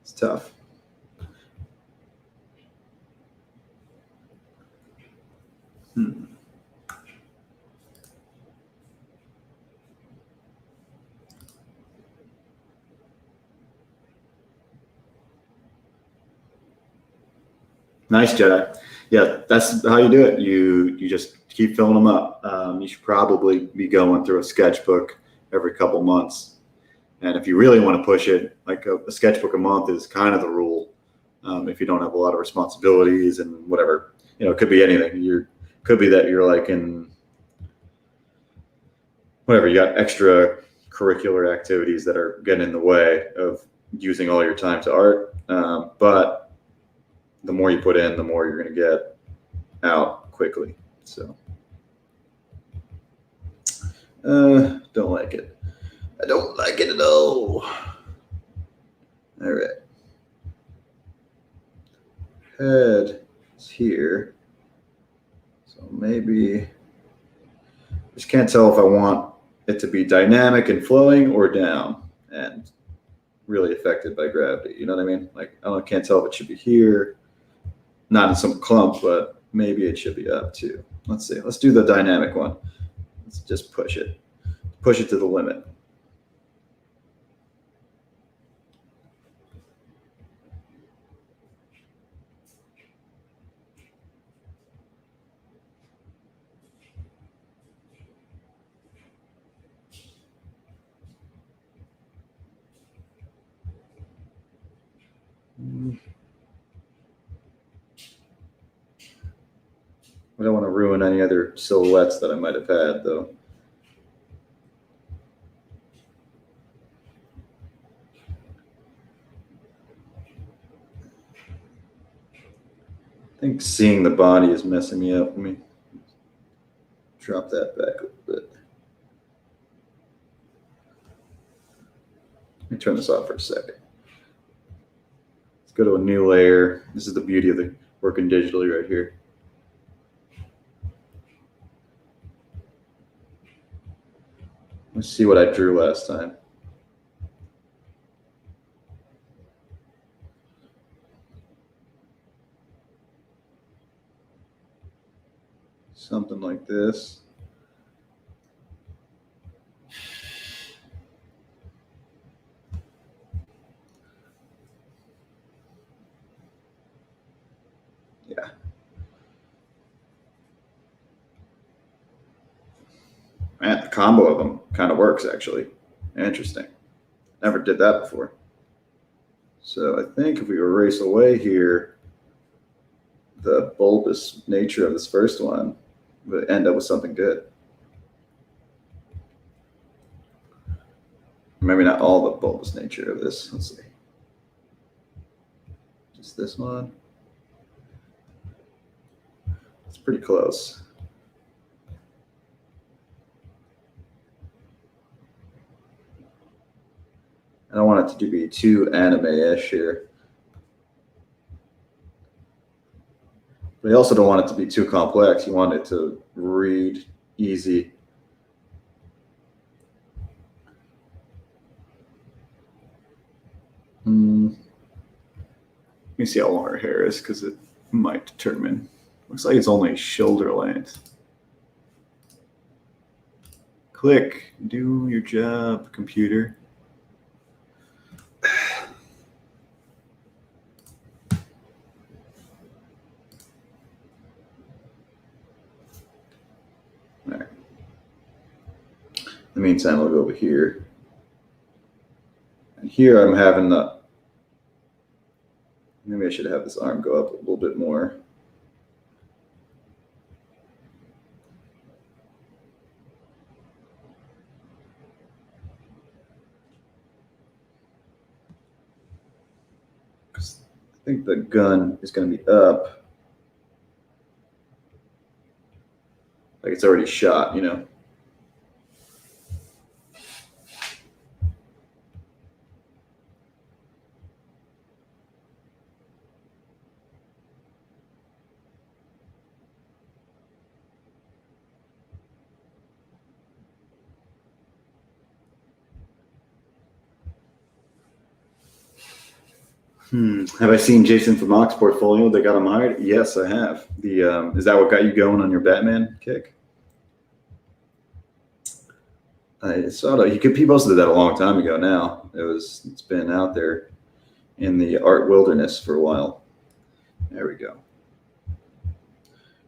It's tough. Nice, Jedi. Yeah, that's how you do it. You just keep filling them up. You should probably be going through a sketchbook every couple months. And if you really want to push it, like a sketchbook a month is kind of the rule. If you don't have a lot of responsibilities and whatever, it could be anything. Could be that you're like in whatever, you got extra curricular activities that are getting in the way of using all your time to art. But the more you put in, the more you're going to get out quickly. So, don't like it. I don't like it at all. All right. Head is here. So maybe, just can't tell if I want it to be dynamic and flowing or down and really affected by gravity. You know what I mean? Like, can't tell if it should be here, not in some clump, but maybe it should be up too. Let's see. Let's do the dynamic one. Let's just push it to the limit. I don't want to ruin any other silhouettes that I might have had, though. I think seeing the body is messing me up. Let me drop that back a little bit. Let me turn this off for a second. Let's go to a new layer. This is the beauty of the working digitally right here. Let's see what I drew last time. Something like this. Yeah. Man, the combo of them kind of works, actually. Interesting. Never did that before. So I think if we erase away here the bulbous nature of this first one, we'll end up with something good. Maybe not all the bulbous nature of this. Let's see. Just this one. It's pretty close. I don't want it to be too anime-ish here. But you also don't want it to be too complex. You want it to read easy. Let me see how long her hair is, because it might determine. Looks like it's only shoulder length. Click. Do your job, computer. All right. In the meantime, I'll go over here. And here I'm having the, maybe I should have this arm go up a little bit more. Because I think the gun is going to be up. Like it's already shot, you know. Have I seen Jason Famax's portfolio that got him hired? Yes, I have. The is that what got you going on your Batman kick? I saw that he posted that a long time ago. Now it's been out there in the art wilderness for a while. There we go.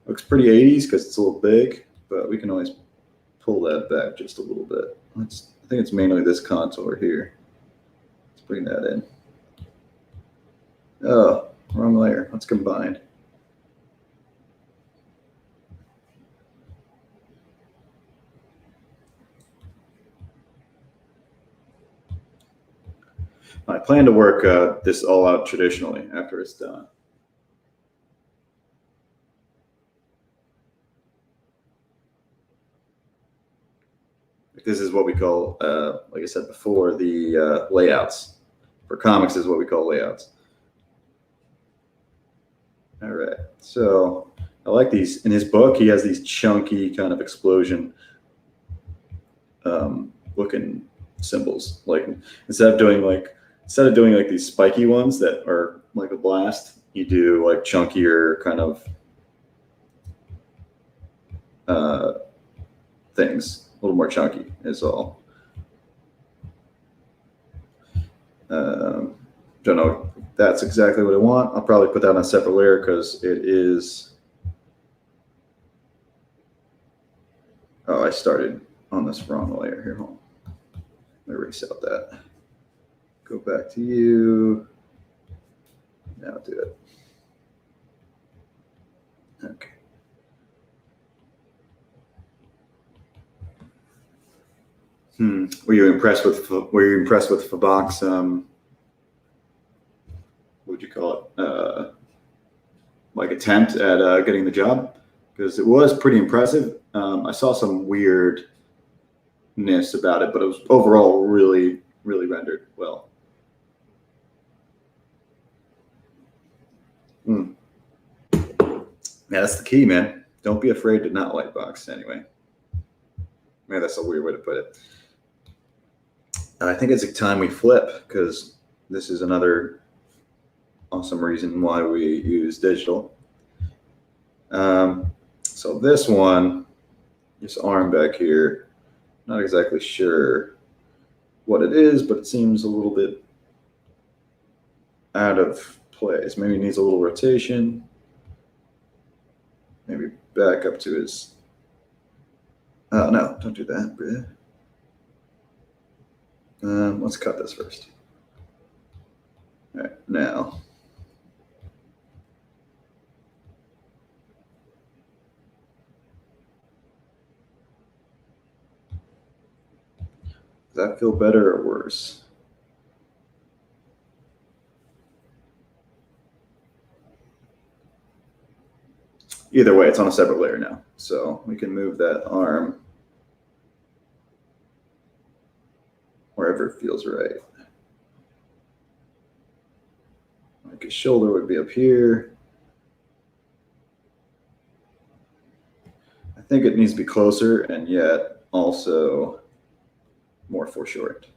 Looks pretty 80s because it's a little big, but we can always pull that back just a little bit. I think it's mainly this contour here. Let's bring that in. Oh, wrong layer. Let's combine. I plan to work this all out traditionally after it's done. This is what we call, like I said before, the layouts. For comics is what we call layouts. All right, so I like these. In his book, he has these chunky kind of explosion looking symbols. Like instead of doing like these spiky ones that are like a blast, you do like chunkier kind of things. A little more chunky is all. Don't know if that's exactly what I want. I'll probably put that on a separate layer because it is. Oh, I started on this wrong layer here. Hold on. Let me erase out that. Go back to you. Now do it. Okay. Were you impressed with Fabak's what would you call it? Like attempt at getting the job? Because it was pretty impressive. I saw some weirdness about it, but it was overall really, really rendered well. Yeah, that's the key, man. Don't be afraid to not lightbox anyway. Man, that's a weird way to put it. I think it's a time we flip because this is another awesome reason why we use digital. So this one, this arm back here, not exactly sure what it is, but it seems a little bit out of place. Maybe it needs a little rotation. Maybe back up to his. Oh, no, don't do that. Let's cut this first. All right, now. Does that feel better or worse? Either way, it's on a separate layer now. So we can move that arm wherever it feels right. Like his shoulder would be up here. I think it needs to be closer and yet also more foreshortened.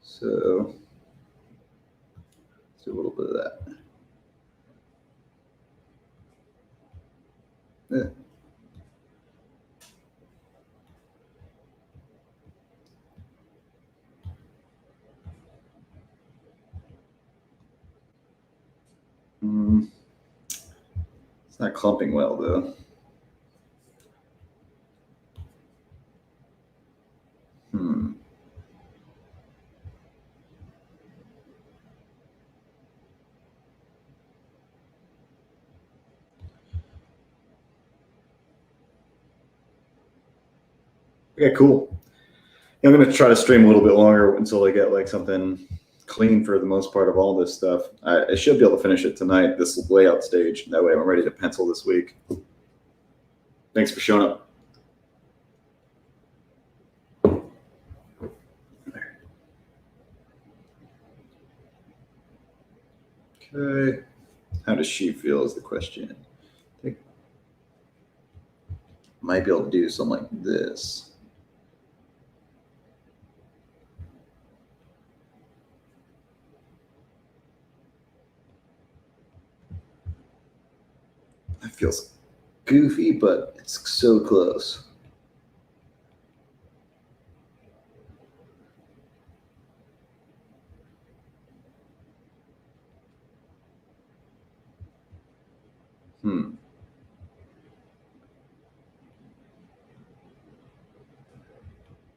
So let's do a little bit of that. Yeah. It's not clumping well though. Okay, cool. I'm going to try to stream a little bit longer until I get like something clean for the most part of all this stuff. I should be able to finish it tonight, this layout stage. That way I'm ready to pencil this week. Thanks for showing up. Okay. How does she feel is the question. I think I might be able to do something like this. That feels goofy, but it's so close. Hmm.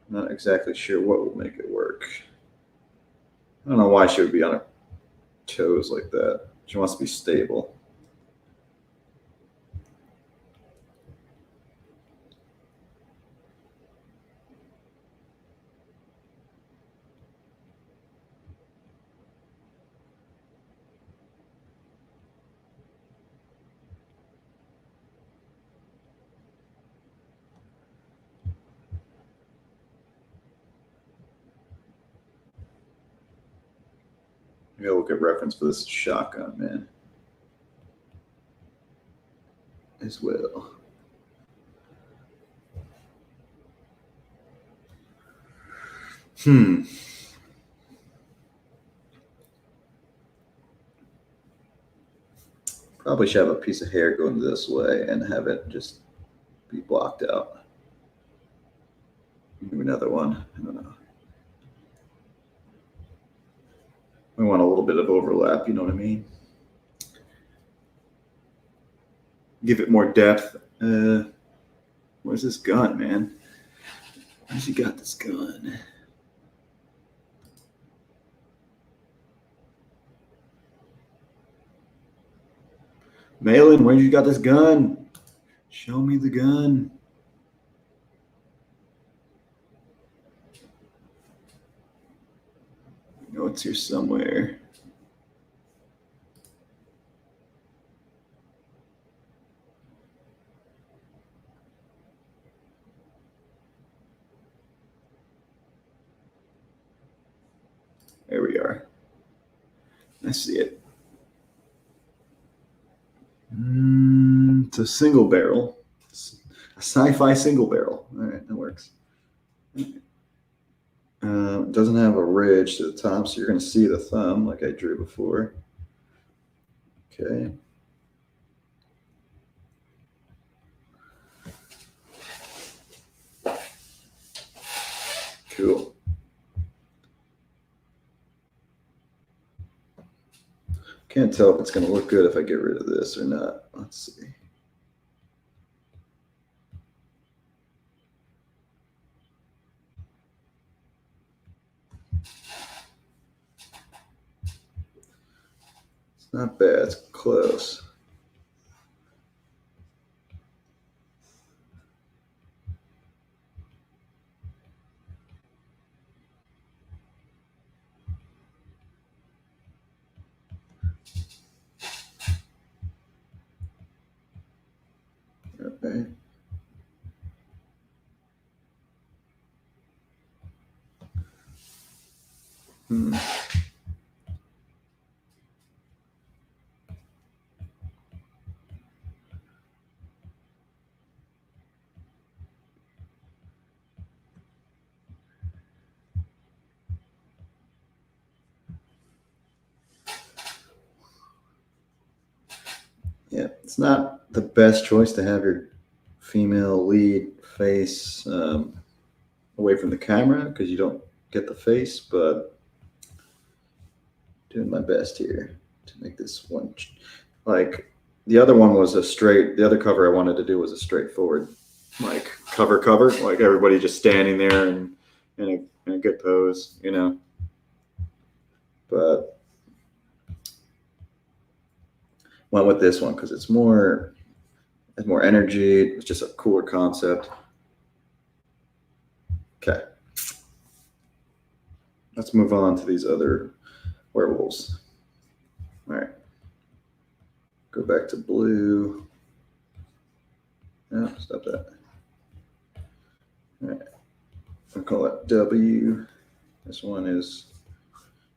Not exactly sure what will make it work. I don't know why she would be on her toes like that. She wants to be stable. Maybe I'll look at reference for this shotgun, man, as well. Hmm. Probably should have a piece of hair going this way and have it just be blocked out. Maybe another one. I don't know. We want a little bit of overlap, you know what I mean? Give it more depth. Where's this gun, man? Where's he got this gun? Malin, where you got this gun? Show me the gun. I know it's here somewhere. There we are. I see it. It's a single barrel. It's a sci-fi single barrel. All right, that works. It doesn't have a ridge to the top, so you're going to see the thumb like I drew before. Okay. Cool. Can't tell if it's going to look good if I get rid of this or not. Let's see. It's not bad. It's close. Okay. Yeah, it's not the best choice to have your female lead face away from the camera because you don't get the face, but doing my best here to make this one like the other one was the other cover I wanted to do was a straightforward like cover like everybody just standing there and in a good pose, you know. But went with this one because it's more energy. It's just a cooler concept. Okay, let's move on to these other werewolves. All right, go back to blue. No, stop that. All right, I'll call it W. This one is,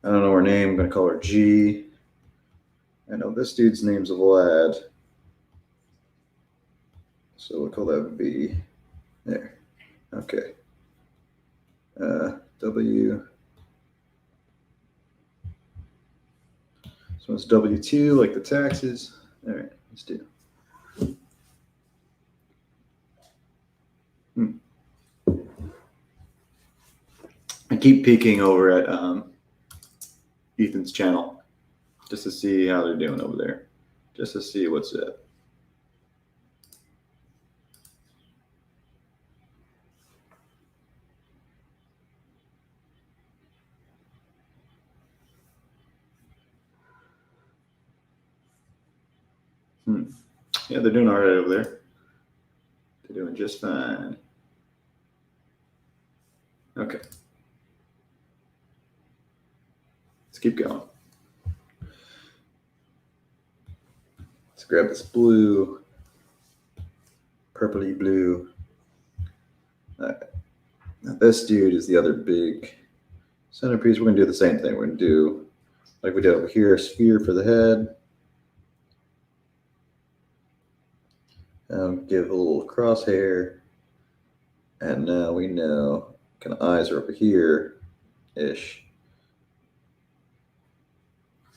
I don't know her name. I'm gonna call her G. I know this dude's name's Vlad, so we'll call that V. There. Okay. W. So it's W2, like the taxes. All right, let's do. I keep peeking over at Ethan's channel just to see how they're doing over there, just to see what's up. Yeah, they're doing all right over there. They're doing just fine. Okay. Let's keep going. Let's grab this blue, purpley blue. All right. Now this dude is the other big centerpiece. We're going to do the same thing. We're going to do, like we did over here, a sphere for the head. Give a little crosshair. And now we know kind of eyes are over here-ish.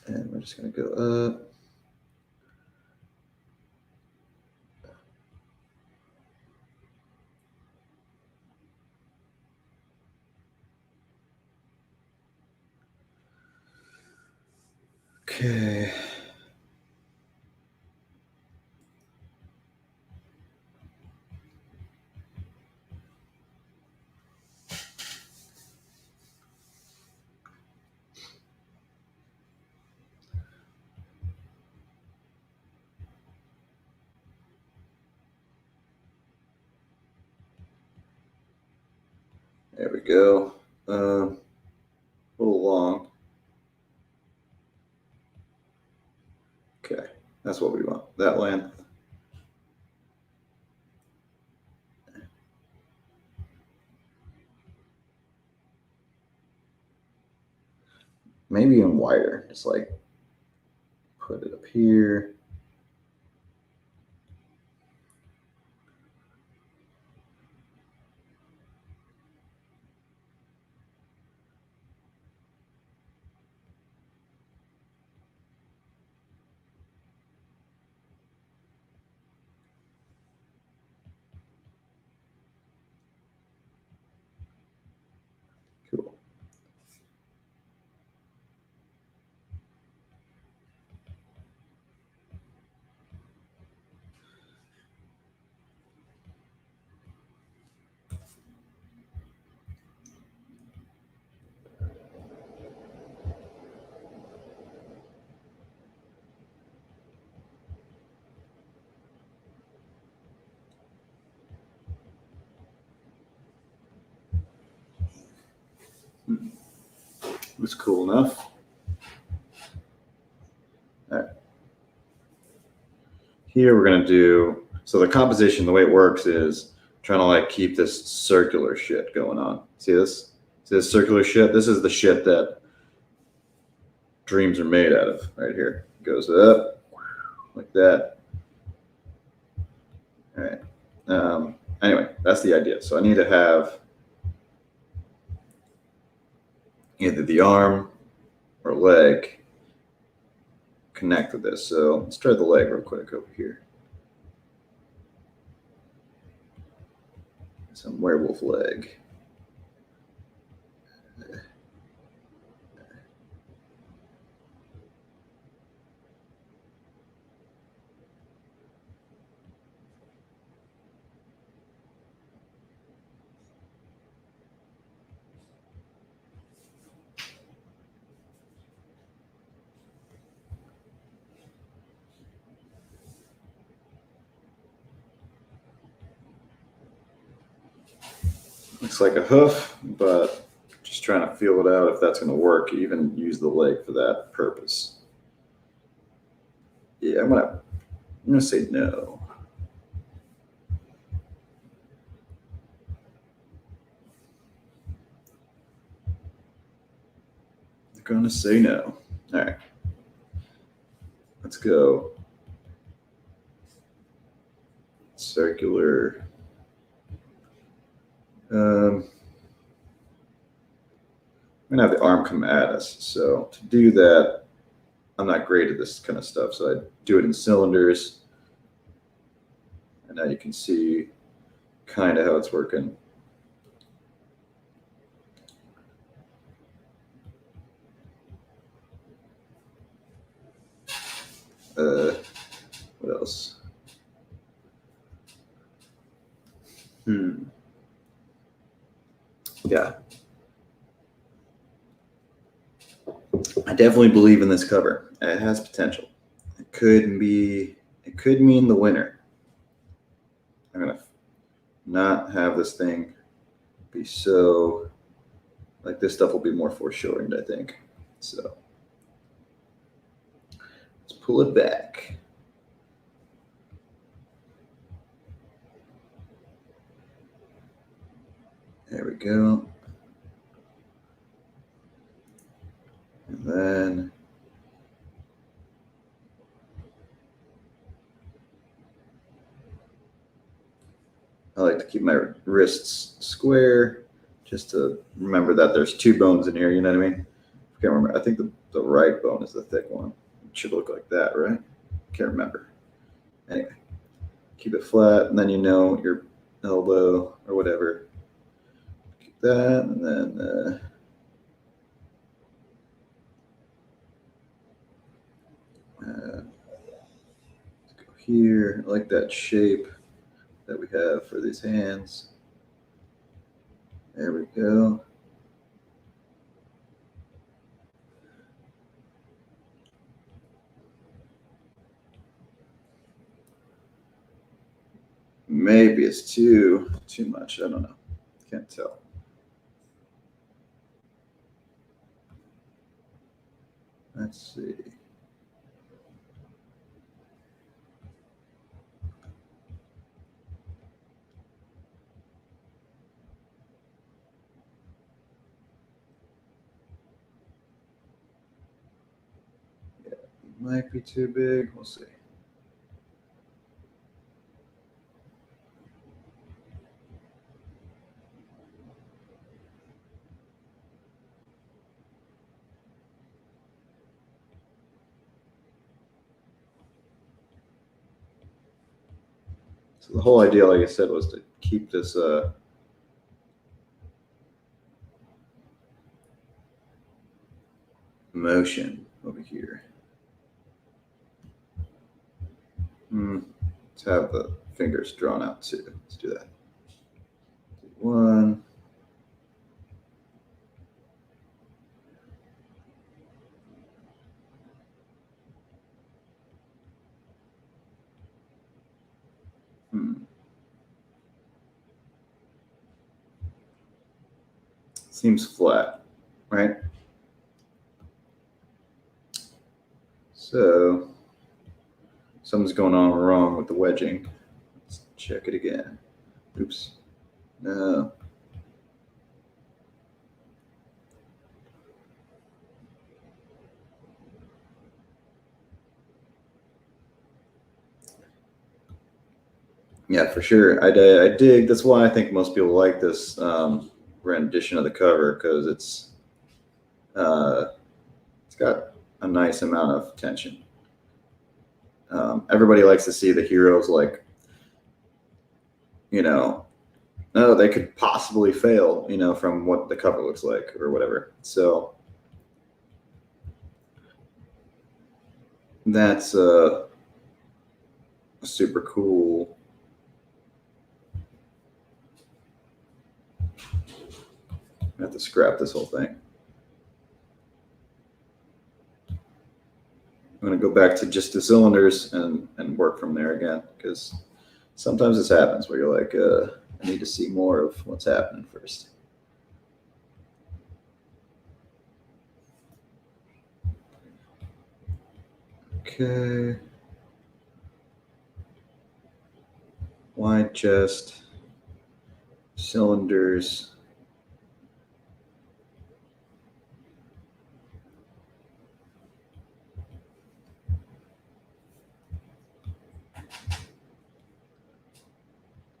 And we're just going to go up. Okay. There we go. A little long. Okay, that's what we want. That length. Maybe even wider. Just like put it up here. Cool. Was cool enough. All right. Here we're gonna do, so the composition, the way it works is trying to like keep this circular shit going on. See this? See this circular shit? This is the shit that dreams are made out of right here. It goes up like that. All right. Anyway, that's the idea. So I need to have either the arm or leg connect with this. So let's try the leg real quick over here. Some werewolf leg. Looks like a hoof, but just trying to feel it out if that's going to work. Even use the leg for that purpose. Yeah, I'm gonna say no. I'm gonna say no. All right, let's go. Circular. I'm gonna have the arm come at us. So to do that, I'm not great at this kind of stuff. So I do it in cylinders. And now you can see kind of how it's working. What else? Yeah. I definitely believe in this cover. It has potential. It it could mean the winner. I'm going to not have this thing be so, like this stuff will be more foreshortened, I think. So let's pull it back. There we go. And then I like to keep my wrists square just to remember that there's two bones in here, you know what I mean? I can't remember. I think the right bone is the thick one. It should look like that, right? Can't remember. Anyway, keep it flat, and then you know your elbow or whatever. Keep that, and then let's go here. I like that shape that we have for these hands. There we go. Maybe it's too much. I don't know. Can't tell. Let's see. Yeah, might be too big. We'll see. So the whole idea, like I said, was to keep this motion over here. Let's have the fingers drawn out too. Let's do that. One. Seems flat, right? So something's going on wrong with the wedging. Let's check it again. Oops. No. Yeah, for sure. I dig. That's why I think most people like this rendition of the cover, because it's got a nice amount of tension. Everybody likes to see the heroes like, no, they could possibly fail, from what the cover looks like or whatever. So that's super cool. I have to scrap this whole thing. I'm going to go back to just the cylinders and work from there again, because sometimes this happens where you're like, I need to see more of what's happening first. Okay. Wide chest, cylinders.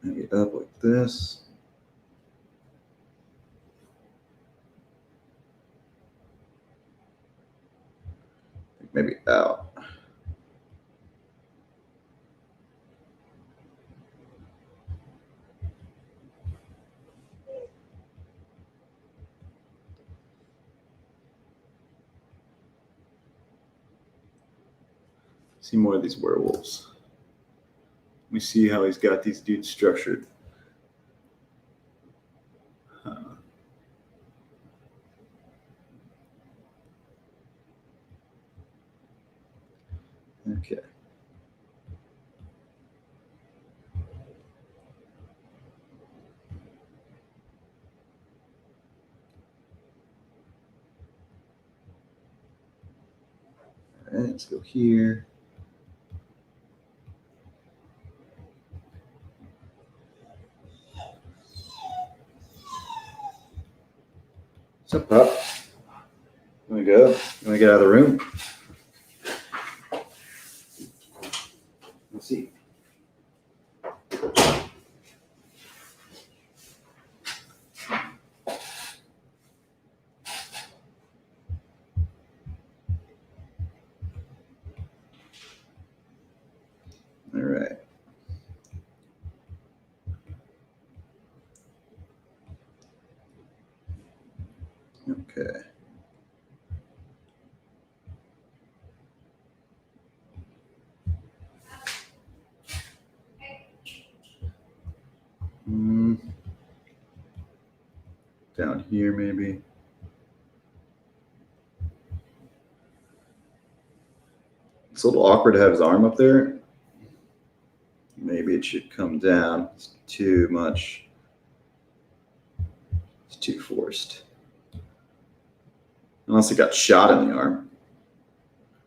Maybe up like this. Maybe out. See more of these werewolves. Let me see how he's got these dudes structured. Okay. go here. What's up, pup? Let me go. Let me get out of the room. Let's see. All right. Okay. Down here, maybe. It's a little awkward to have his arm up there. Maybe it should come down. It's too much. It's too forced. Unless it got shot in the arm.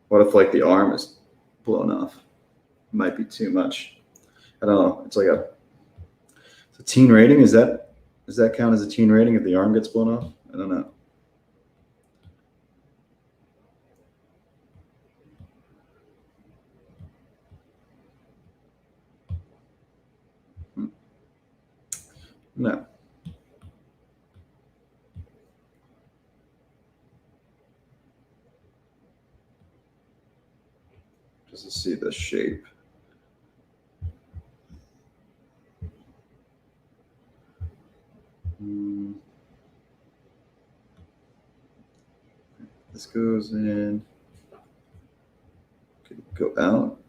What if like the arm is blown off? Might be too much. I don't know. It's like it's a teen rating. Does that count as a teen rating if the arm gets blown off? I don't know. No. Just to see the shape. This goes in. Could it go out?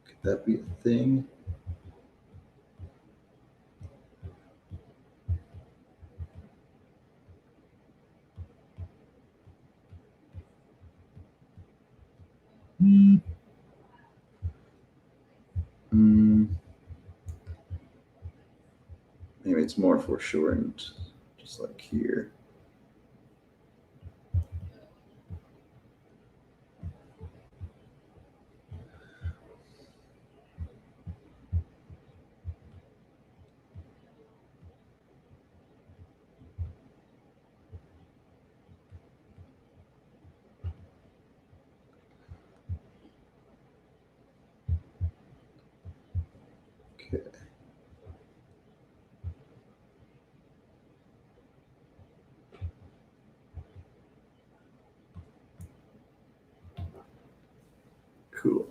Could that be a thing? Maybe it's more foreshortened, just like here. Okay. Cool.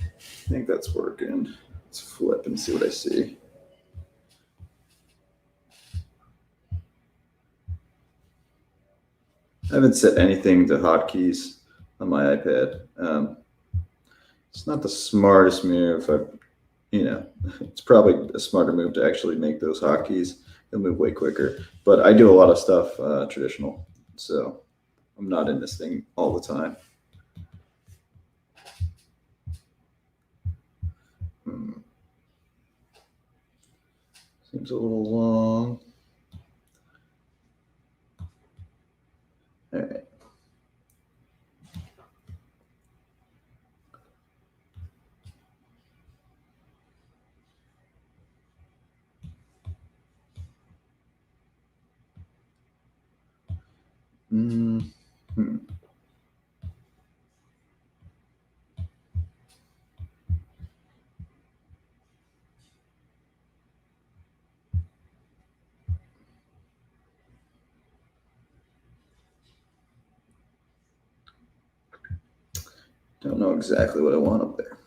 I think that's working. Let's flip and see what I see. I haven't set anything to hotkeys on my iPad. It's not the smartest move. It's probably a smarter move to actually make those hotkeys. They'll move way quicker. But I do a lot of stuff traditional, so I'm not in this thing all the time. Seems a little long. All right. Don't know exactly what I want up there.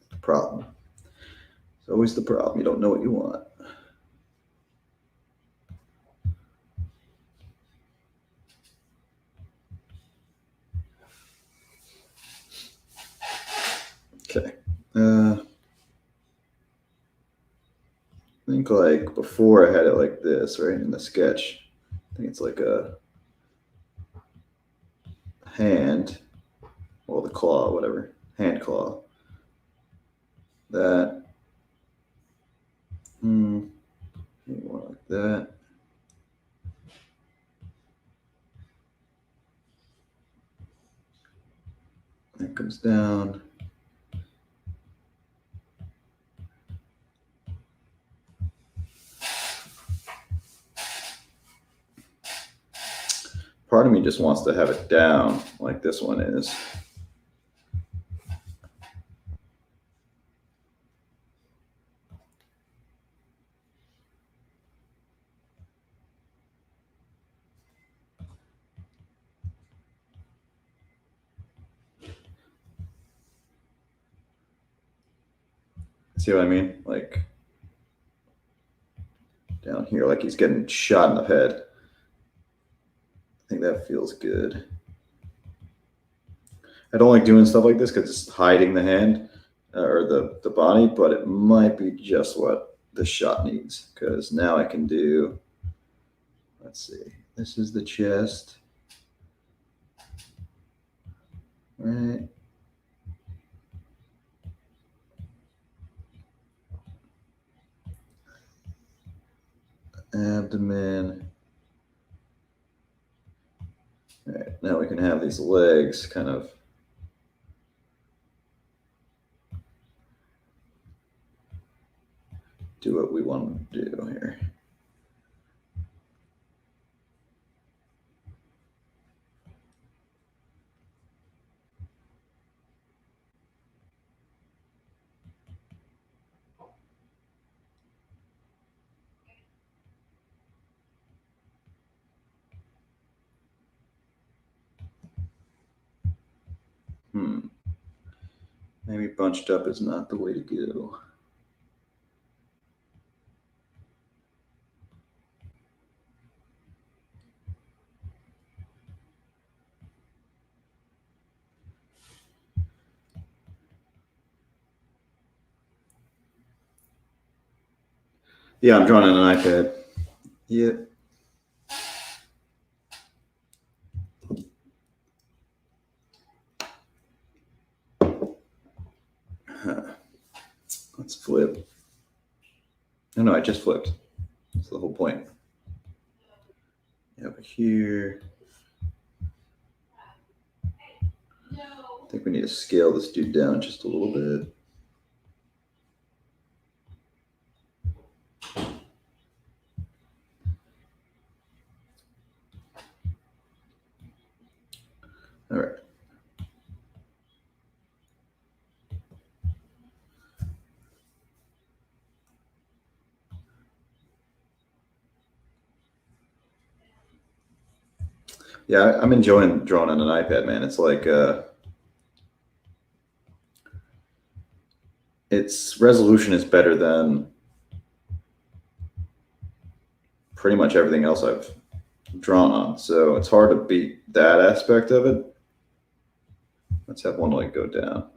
The problem. It's always the problem. You don't know what you want. Okay. I think like before I had it like this, right, in the sketch. I think it's like a hand, well, the claw, whatever, hand claw. That, maybe more like that. comes down. Part of me just wants to have it down like this one is. See what I mean? Like down here, like he's getting shot in the head. I think that feels good. I don't like doing stuff like this because it's hiding the hand or the body, but it might be just what the shot needs because now I can do, let's see, this is the chest. Right. Abdomen. All right, now we can have these legs kind of do what we want to do here. Maybe bunched up is not the way to go. Yeah, I'm drawing on an iPad. Yep. Let's flip. No, I just flipped. That's the whole point. Over here. I think we need to scale this dude down just a little bit. All right. Yeah, I'm enjoying drawing on an iPad, man. It's like its resolution is better than pretty much everything else I've drawn on. So it's hard to beat that aspect of it. Let's have one leg go down.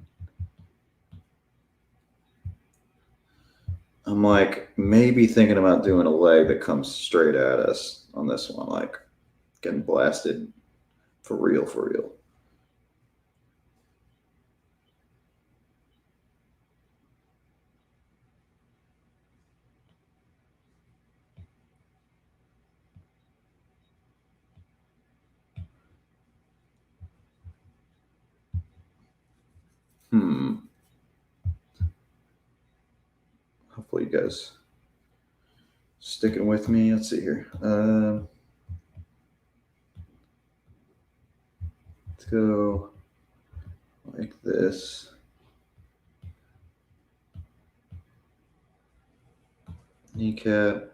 I'm like maybe thinking about doing a leg that comes straight at us on this one, like getting blasted for real, for real. Hopefully you guys sticking with me. Let's see here. Let's go like this. Kneecap.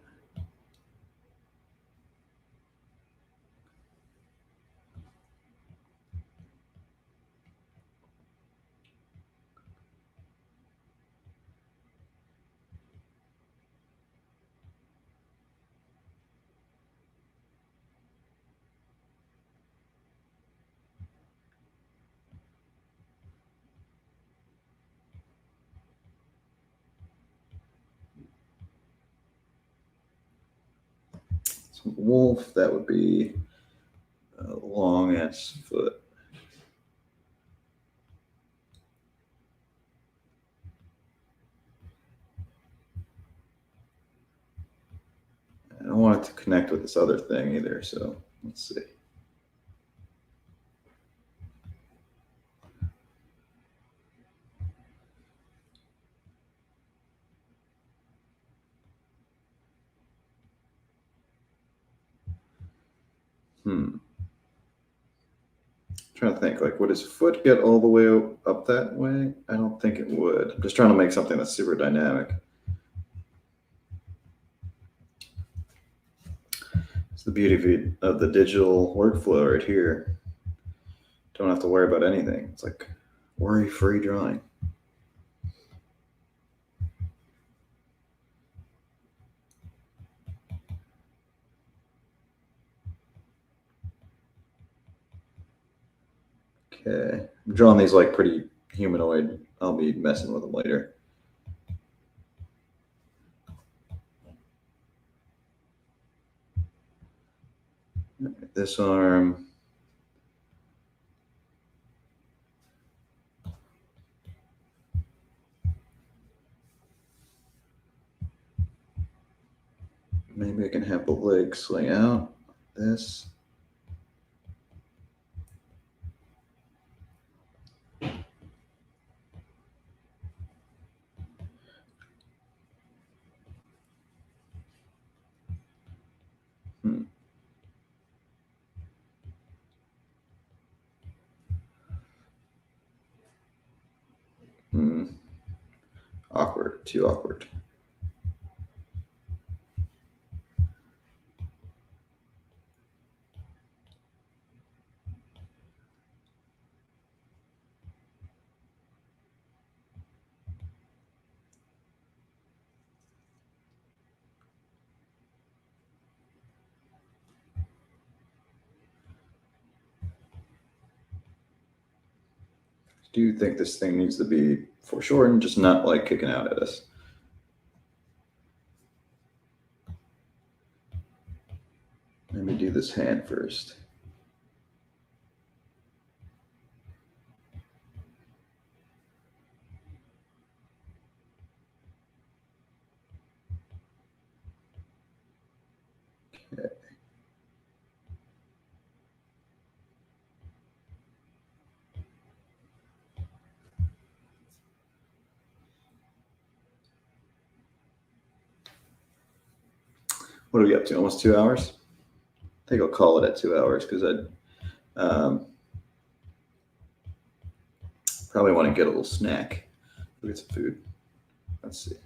Wolf, that would be a long ass foot. I don't want it to connect with this other thing either, so let's see. Trying to think, like, would his foot get all the way up that way? I don't think it would. I'm just trying to make something that's super dynamic. It's the beauty of the digital workflow right here. Don't have to worry about anything. It's like worry-free drawing. Okay, I'm drawing these like pretty humanoid. I'll be messing with them later. This arm. Maybe I can have the leg swing out. This. Awkward. Too awkward. Do you think this thing needs to be foreshortened, just not like kicking out at us? Let me do this hand first. Okay. What are we up to? Almost 2 hours? I think I'll call it at 2 hours because I'd probably want to get a little snack. Go get some food. Let's see.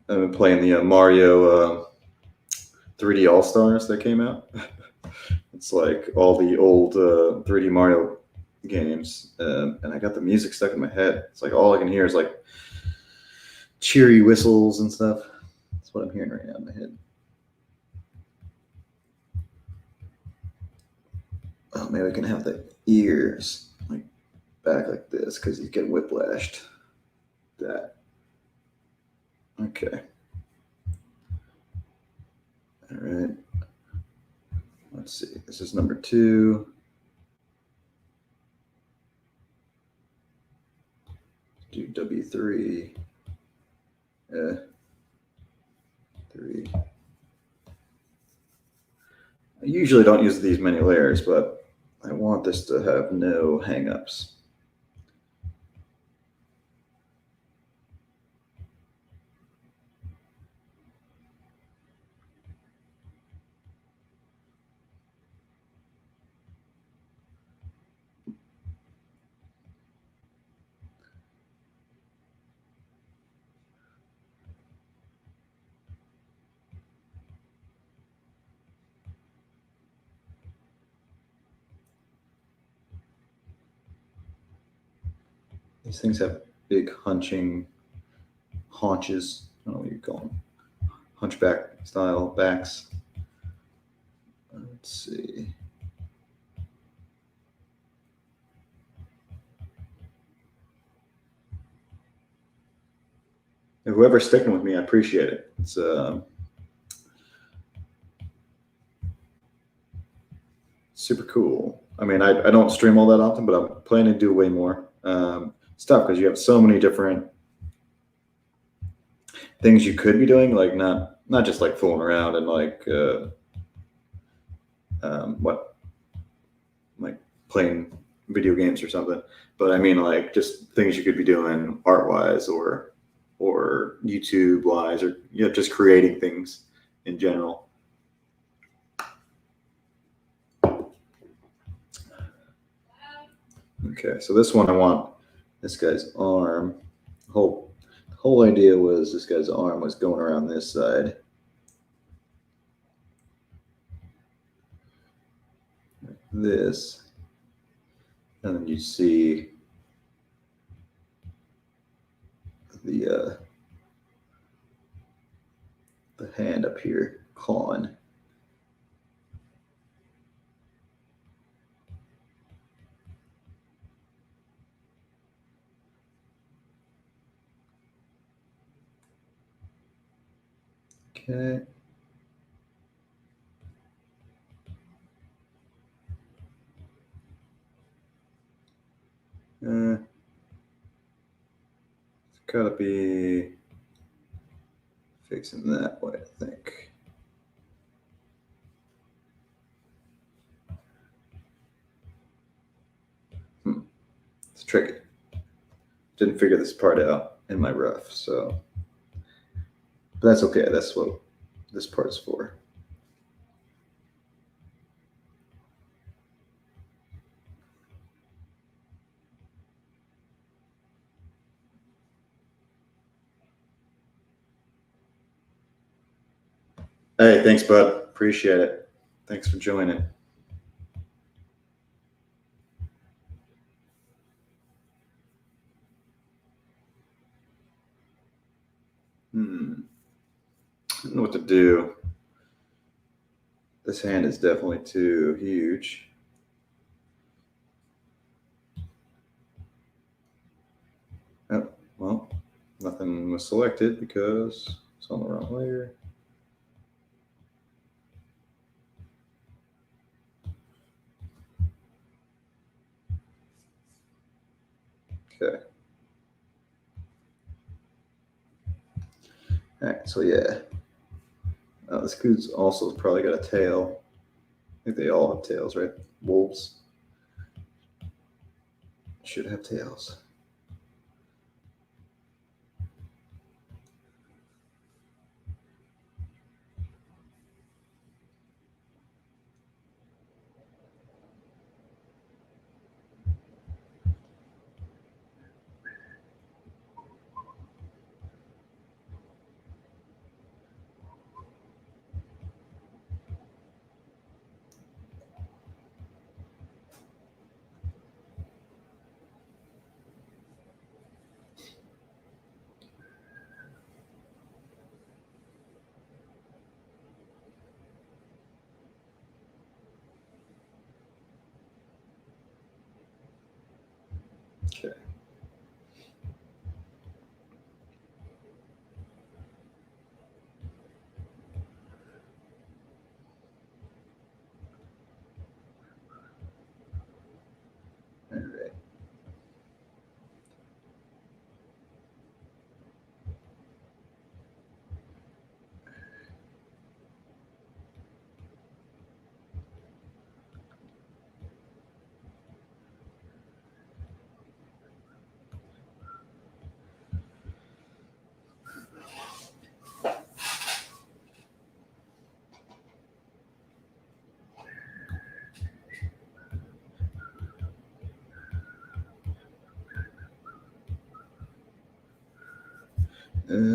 I've been playing the Mario 3D All Stars that came out. It's like all the old 3D Mario games, and I got the music stuck in my head. It's like all I can hear is like cheery whistles and stuff. That's what I'm hearing right now in my head. Oh, maybe I can have the ears like back like this because you get whiplashed. That. Okay. All right. Let's see. This is number 2. Do W3. 3. I usually don't use these many layers, but I want this to have no hang-ups. These things have big hunching haunches. I don't know what you call them. Hunchback style backs. Let's see. Whoever's sticking with me, I appreciate it. It's super cool. I mean, I don't stream all that often, but I'm planning to do way more. it's tough because you have so many different things you could be doing, like not just like fooling around and like what, like playing video games or something, but I mean like just things you could be doing art wise or YouTube wise, or just creating things in general. Okay, so this one I want this guy's arm. The whole idea was this guy's arm was going around this side. Like this. And then you see the hand up here, clawing. Okay. It's gotta be facing that way, I think. It's tricky. Didn't figure this part out in my rough, so. But that's okay. That's what this part's for. Hey, thanks, bud. Appreciate it. Thanks for joining. I don't know what to do. This hand is definitely too huge. Oh, well, nothing was selected because it's on the wrong layer. Okay. All right, so yeah. This dude's also probably got a tail. I think they all have tails, right? Wolves should have tails. Okay. All right.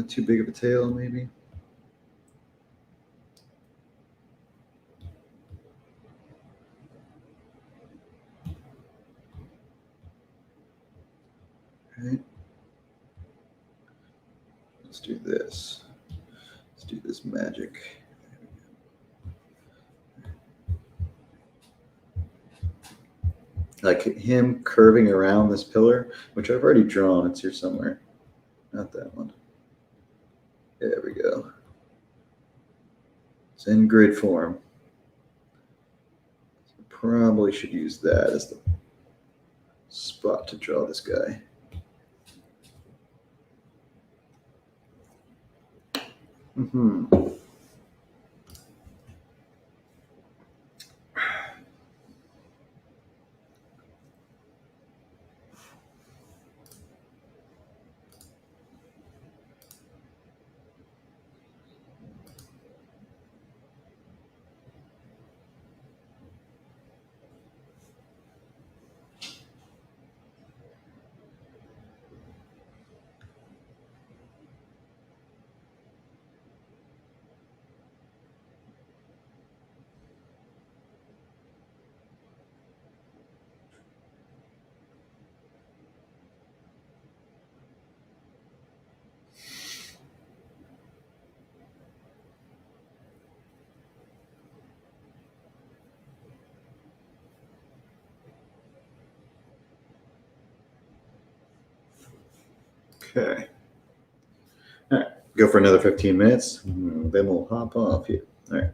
Too big of a tail, maybe. All right. Let's do this. Let's do this magic. Like him curving around this pillar, which I've already drawn. It's here somewhere. Not that one. There we go. It's in grid form. So probably should use that as the spot to draw this guy. Hmm. Okay. All right. Go for another 15 minutes. Then we'll hop off here. All right.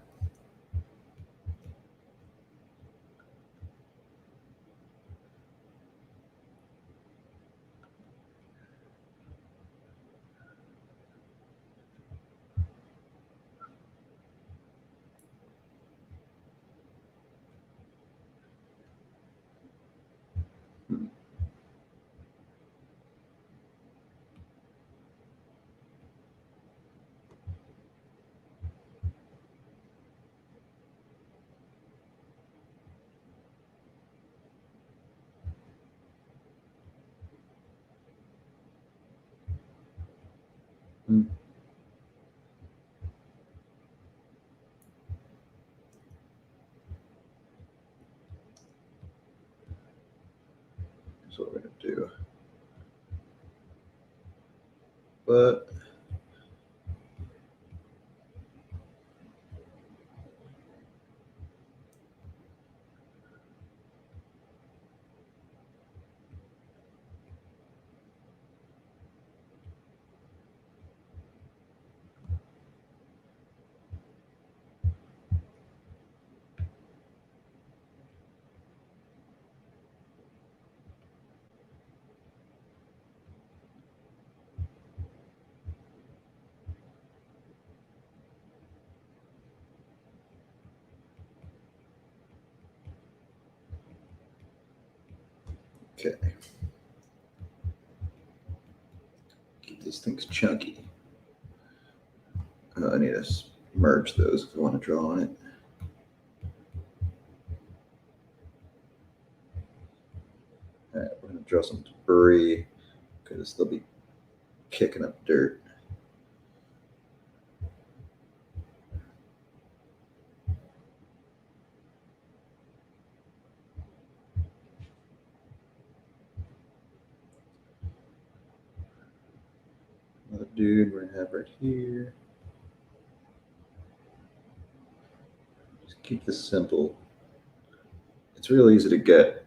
Hmm. That's what we're going to do. But okay. Keep these things chunky. I need to merge those if I want to draw on it. All right, we're going to draw some debris because they'll be kicking up dirt. Another dude we're going to have right here. Just keep this simple. It's real easy to get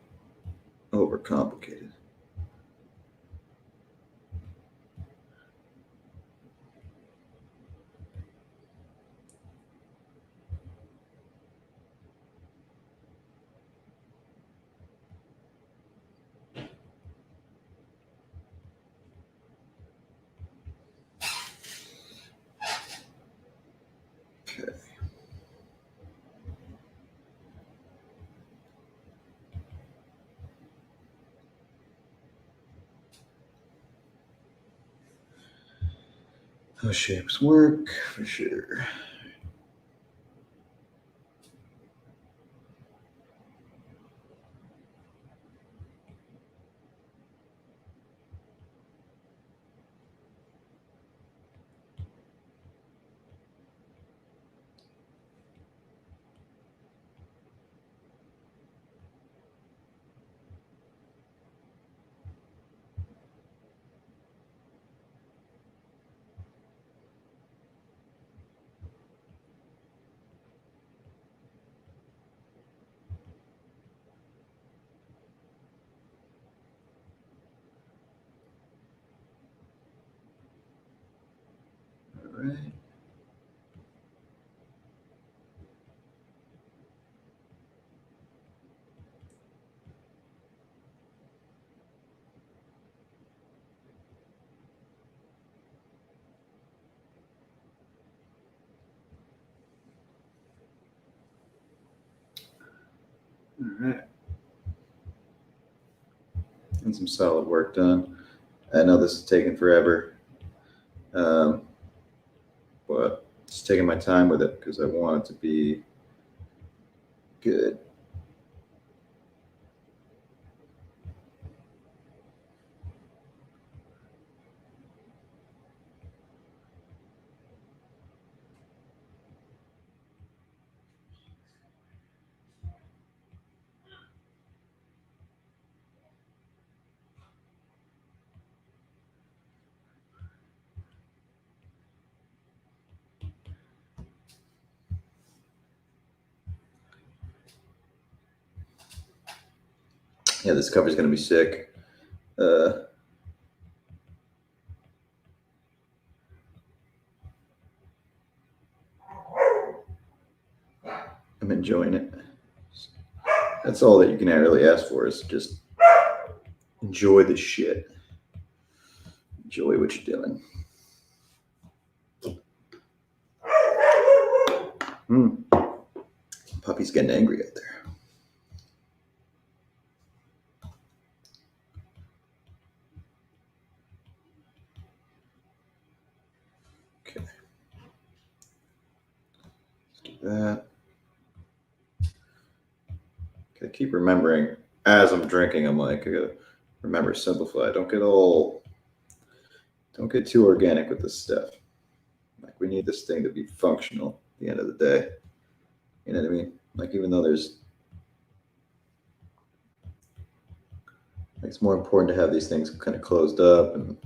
overcomplicated. Okay. Those shapes work for sure. All right. And some solid work done. I know this is taking forever, but just taking my time with it because I want it to be good. Yeah, this cover is going to be sick. I'm enjoying it. That's all that you can really ask for is just enjoy the shit. Enjoy what you're doing. Puppy's getting angry out there. Okay. Let's do that. I keep remembering as I'm drinking, I'm like, I gotta remember simplify. Don't get too organic with this stuff. Like we need this thing to be functional at the end of the day. You know what I mean? Like even though there's like it's more important to have these things kind of closed up and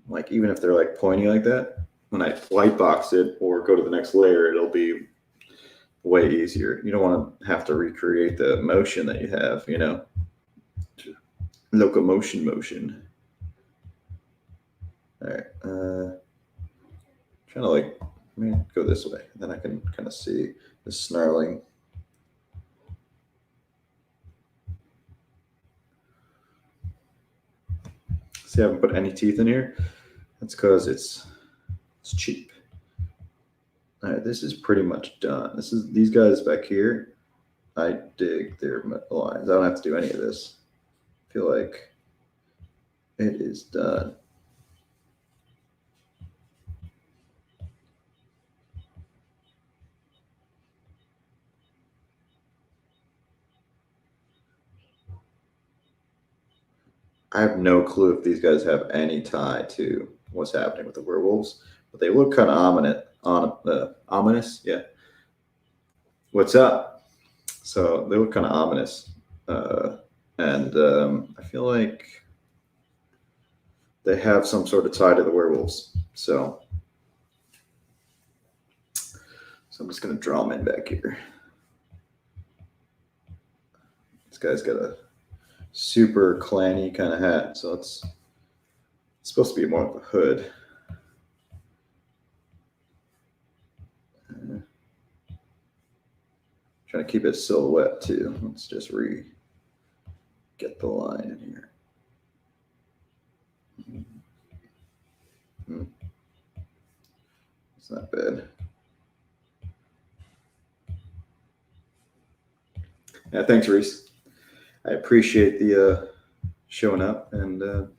like even if they're like pointy like that, when I light box it or go to the next layer, it'll be way easier. You don't want to have to recreate the motion that you have, you know. Locomotion motion. All right. Trying to like, let me go this way. Then I can kind of see the snarling. See, I haven't put any teeth in here. That's because it's cheap. All right, this is pretty much done. This is these guys back here. I dig their lines. I don't have to do any of this. I feel like it is done. I have no clue if these guys have any tie to what's happening with the werewolves, but they look kind of ominous. Yeah. What's up? So they look kind of ominous, and I feel like they have some sort of tie to the werewolves. So I'm just gonna draw them in back here. This guy's got a super clanny kind of hat, so it's supposed to be more of a hood. Trying to keep it silhouette too. Let's just get the line in here. It's not bad. Yeah, thanks, Reese. I appreciate the showing up and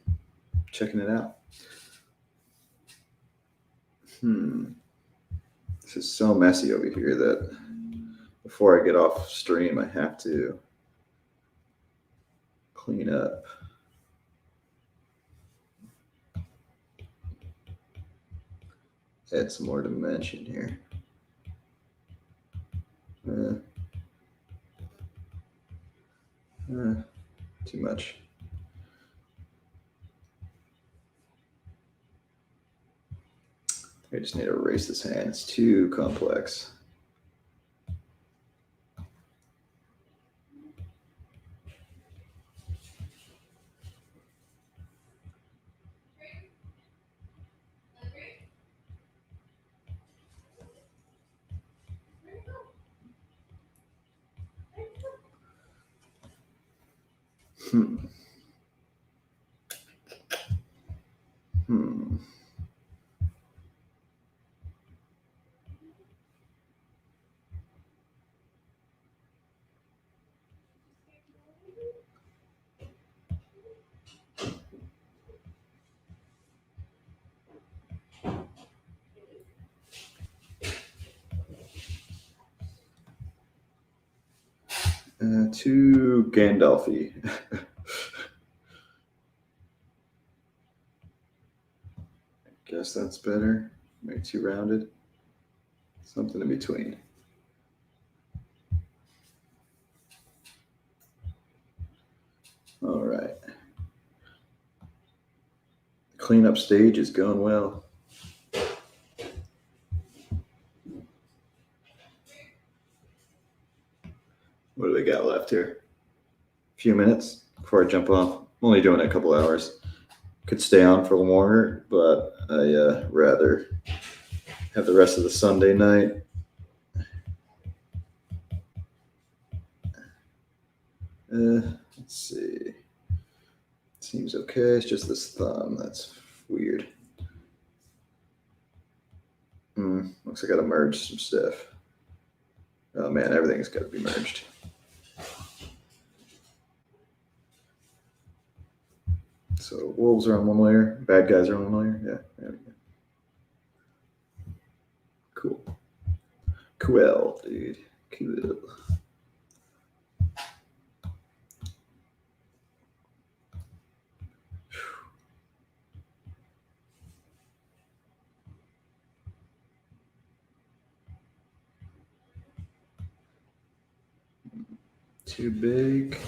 checking it out. This is so messy over here that before I get off stream, I have to clean up. Add some more dimension here. Too much. I just need to erase this hand. It's too complex. too Gandalf-y. Guess that's better. Maybe too rounded. Something in between. All right. Cleanup stage is going well. What do we got left here? A few minutes before I jump off. I'm only doing it a couple hours. Could stay on for a little longer, but I rather have the rest of the Sunday night. Let's see. Seems okay. It's just this thumb that's weird. Looks like I gotta merge some stuff. Oh man, everything's got to be merged. So wolves are on one layer, bad guys are on one layer. Yeah, there we go. Cool. Cool, dude. Cool. Too big.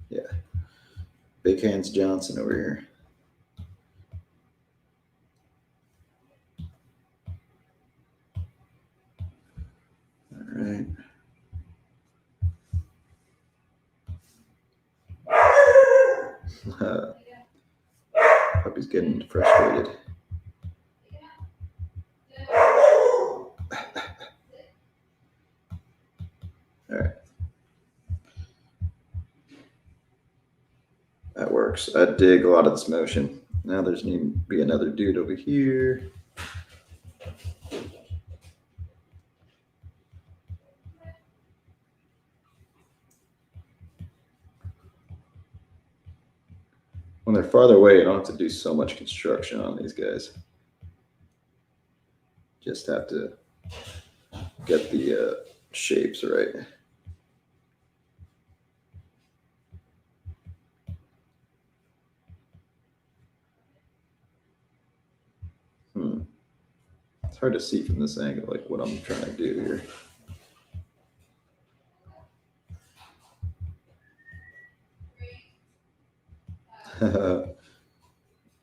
Yeah. Big Hands Johnson over here. All right. Puppy's getting frustrated. All right. That works. I dig a lot of this motion. Now there's need to be another dude over here. When they're farther away, I don't have to do so much construction on these guys. Just have to get the shapes right. It's hard to see from this angle, like what I'm trying to do here.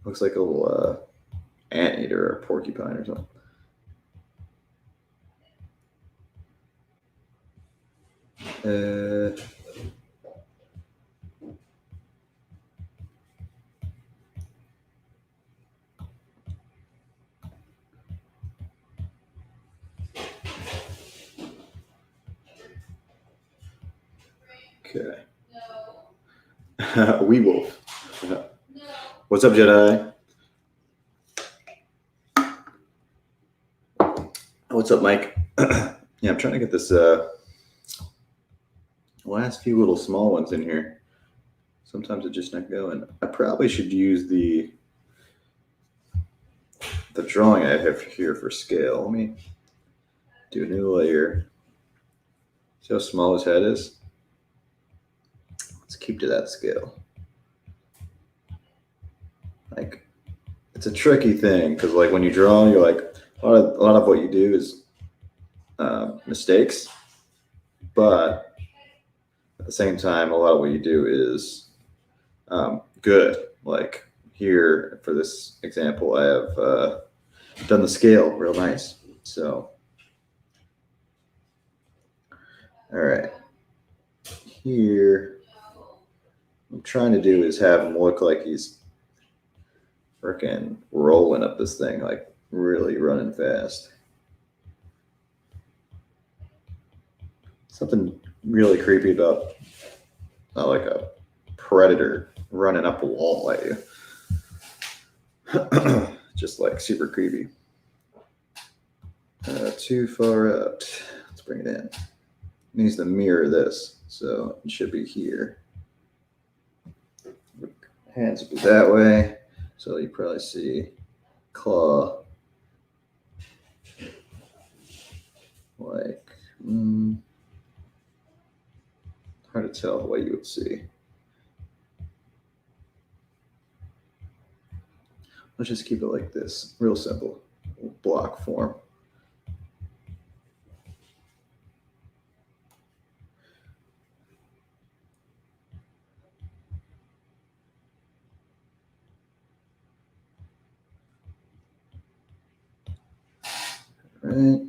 Looks like a little anteater or a porcupine or something. Okay. Wee wolf. What's up, Jedi? What's up, Mike? Yeah, I'm trying to get this last few little small ones in here. Sometimes it's just not going. I probably should use the drawing I have here for scale. Let me do a new layer. See how small his head is? Let's keep to that scale. Like, it's a tricky thing because, like, when you draw, you're like a lot of what you do is mistakes, but at the same time, a lot of what you do is good. Like here, for this example, I have done the scale real nice. So, all right, here, what I'm trying to do is have him look like he's freaking rolling up this thing, like really running fast. Something really creepy about like a predator running up a wall at you. Just like super creepy. Too far out. Let's bring it in. It needs to mirror this, so it should be here. Hands will be that way, so you probably see claw. like, hard to tell what you would see. Let's just keep it like this, real simple, block form. Right.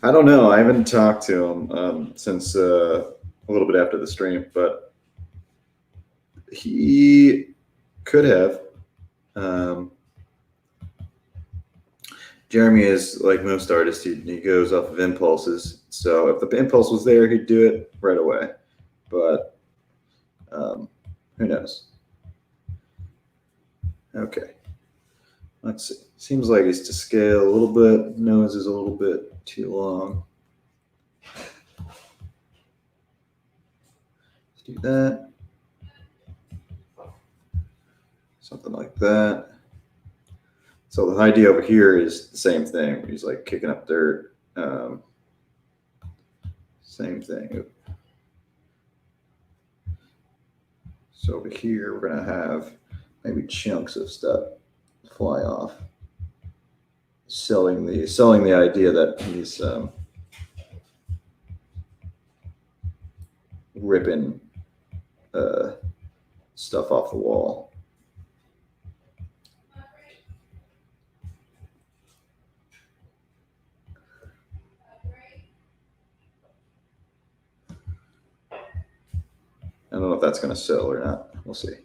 I don't know. I haven't talked to him since a little bit after the stream, but he could have. Jeremy is like most artists; he goes off of impulses. So if the impulse was there, he'd do it right away. But who knows? Okay, let's see. Seems like it's to scale a little bit. Nose is a little bit too long. Let's do that. Something like that. So the idea over here is the same thing. He's like kicking up dirt. Same thing. So over here, we're going to have maybe chunks of stuff fly off. Selling the idea that he's ripping stuff off the wall. I don't know if that's going to sell or not. We'll see.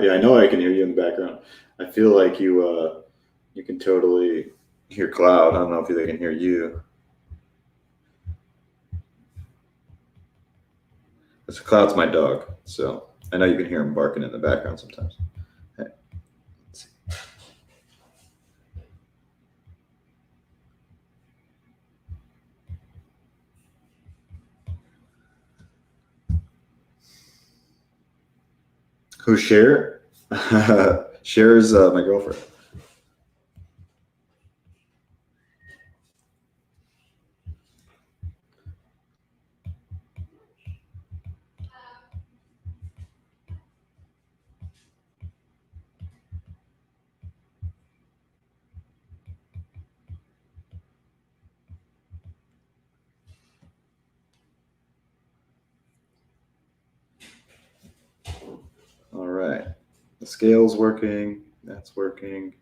Yeah, I know I can hear you in the background. I feel like you can totally hear Cloud. I don't know if they can hear you. Because Cloud's my dog, so I know you can hear him barking in the background sometimes. Hey, let's see. Who's Cher? Cher is my girlfriend. All right. The scale's working. That's working.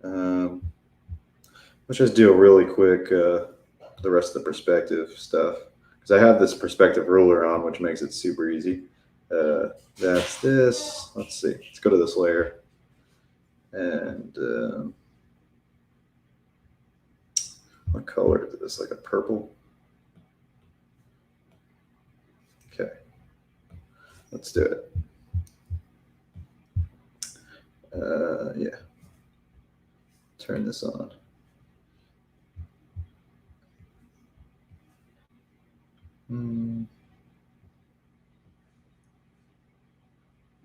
Let's just do a really quick the rest of the perspective stuff because I have this perspective ruler on, which makes it super easy. That's this. Let's see. Let's go to this layer. And what color is this? Like a purple? Okay. Let's do it. Yeah. Turn this on.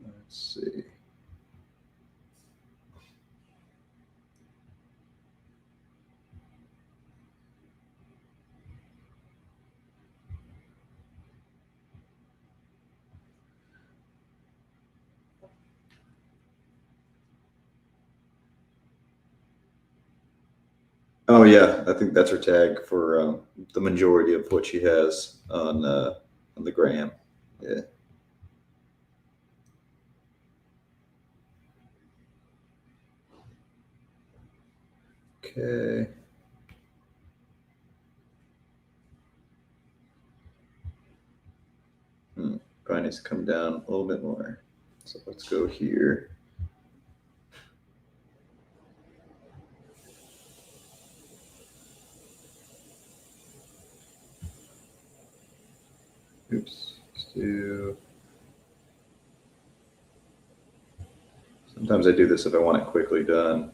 Let's see. Oh yeah, I think that's her tag for the majority of what she has on the gram. Yeah. Okay. Mine needs to come down a little bit more. So let's go here. Oops. Let's do. Sometimes I do this if I want it quickly done.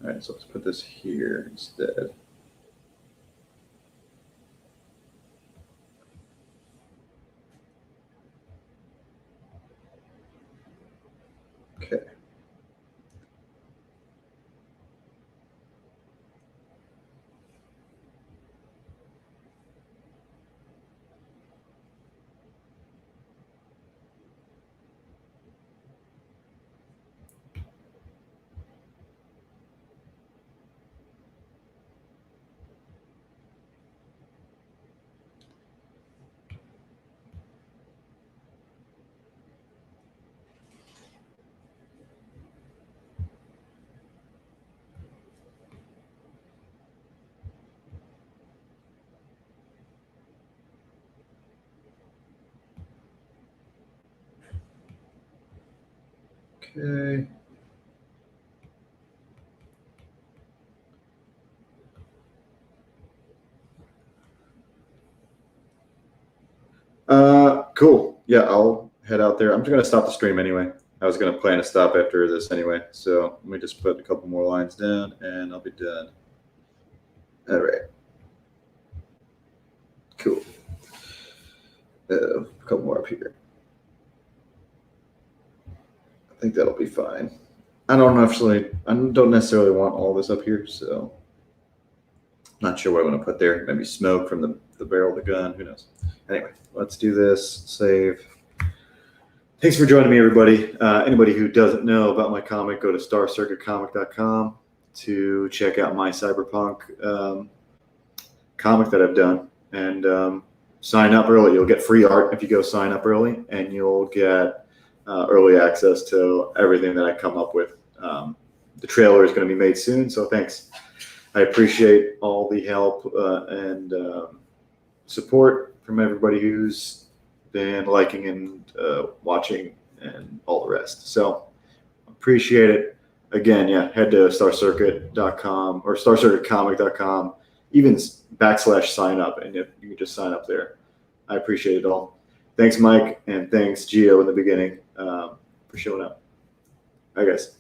All right, so let's put this here instead. Okay. Okay. Cool. Yeah, I'll head out there. I'm just gonna stop the stream anyway. I was gonna plan to stop after this anyway. So let me just put a couple more lines down and I'll be done. All right. Cool. A couple more up here. I think that'll be fine. I don't necessarily want all this up here, so not sure what I want to put there. Maybe smoke from the barrel of the gun. Who knows? Anyway, let's do this. Save. Thanks for joining me, everybody. Anybody who doesn't know about my comic, go to starcircuitcomic.com to check out my cyberpunk comic that I've done. And sign up early. You'll get free art if you go sign up early, and you'll get early access to everything that I come up with. The trailer is going to be made soon, so thanks. I appreciate all the help and support from everybody who's been liking and watching and all the rest. So appreciate it. Again, yeah, head to starcircuit.com or starcircuitcomic.com, even /sign up, and you can just sign up there. I appreciate it all. Thanks, Mike, and thanks, Gio, in the beginning for showing up. All right, guys.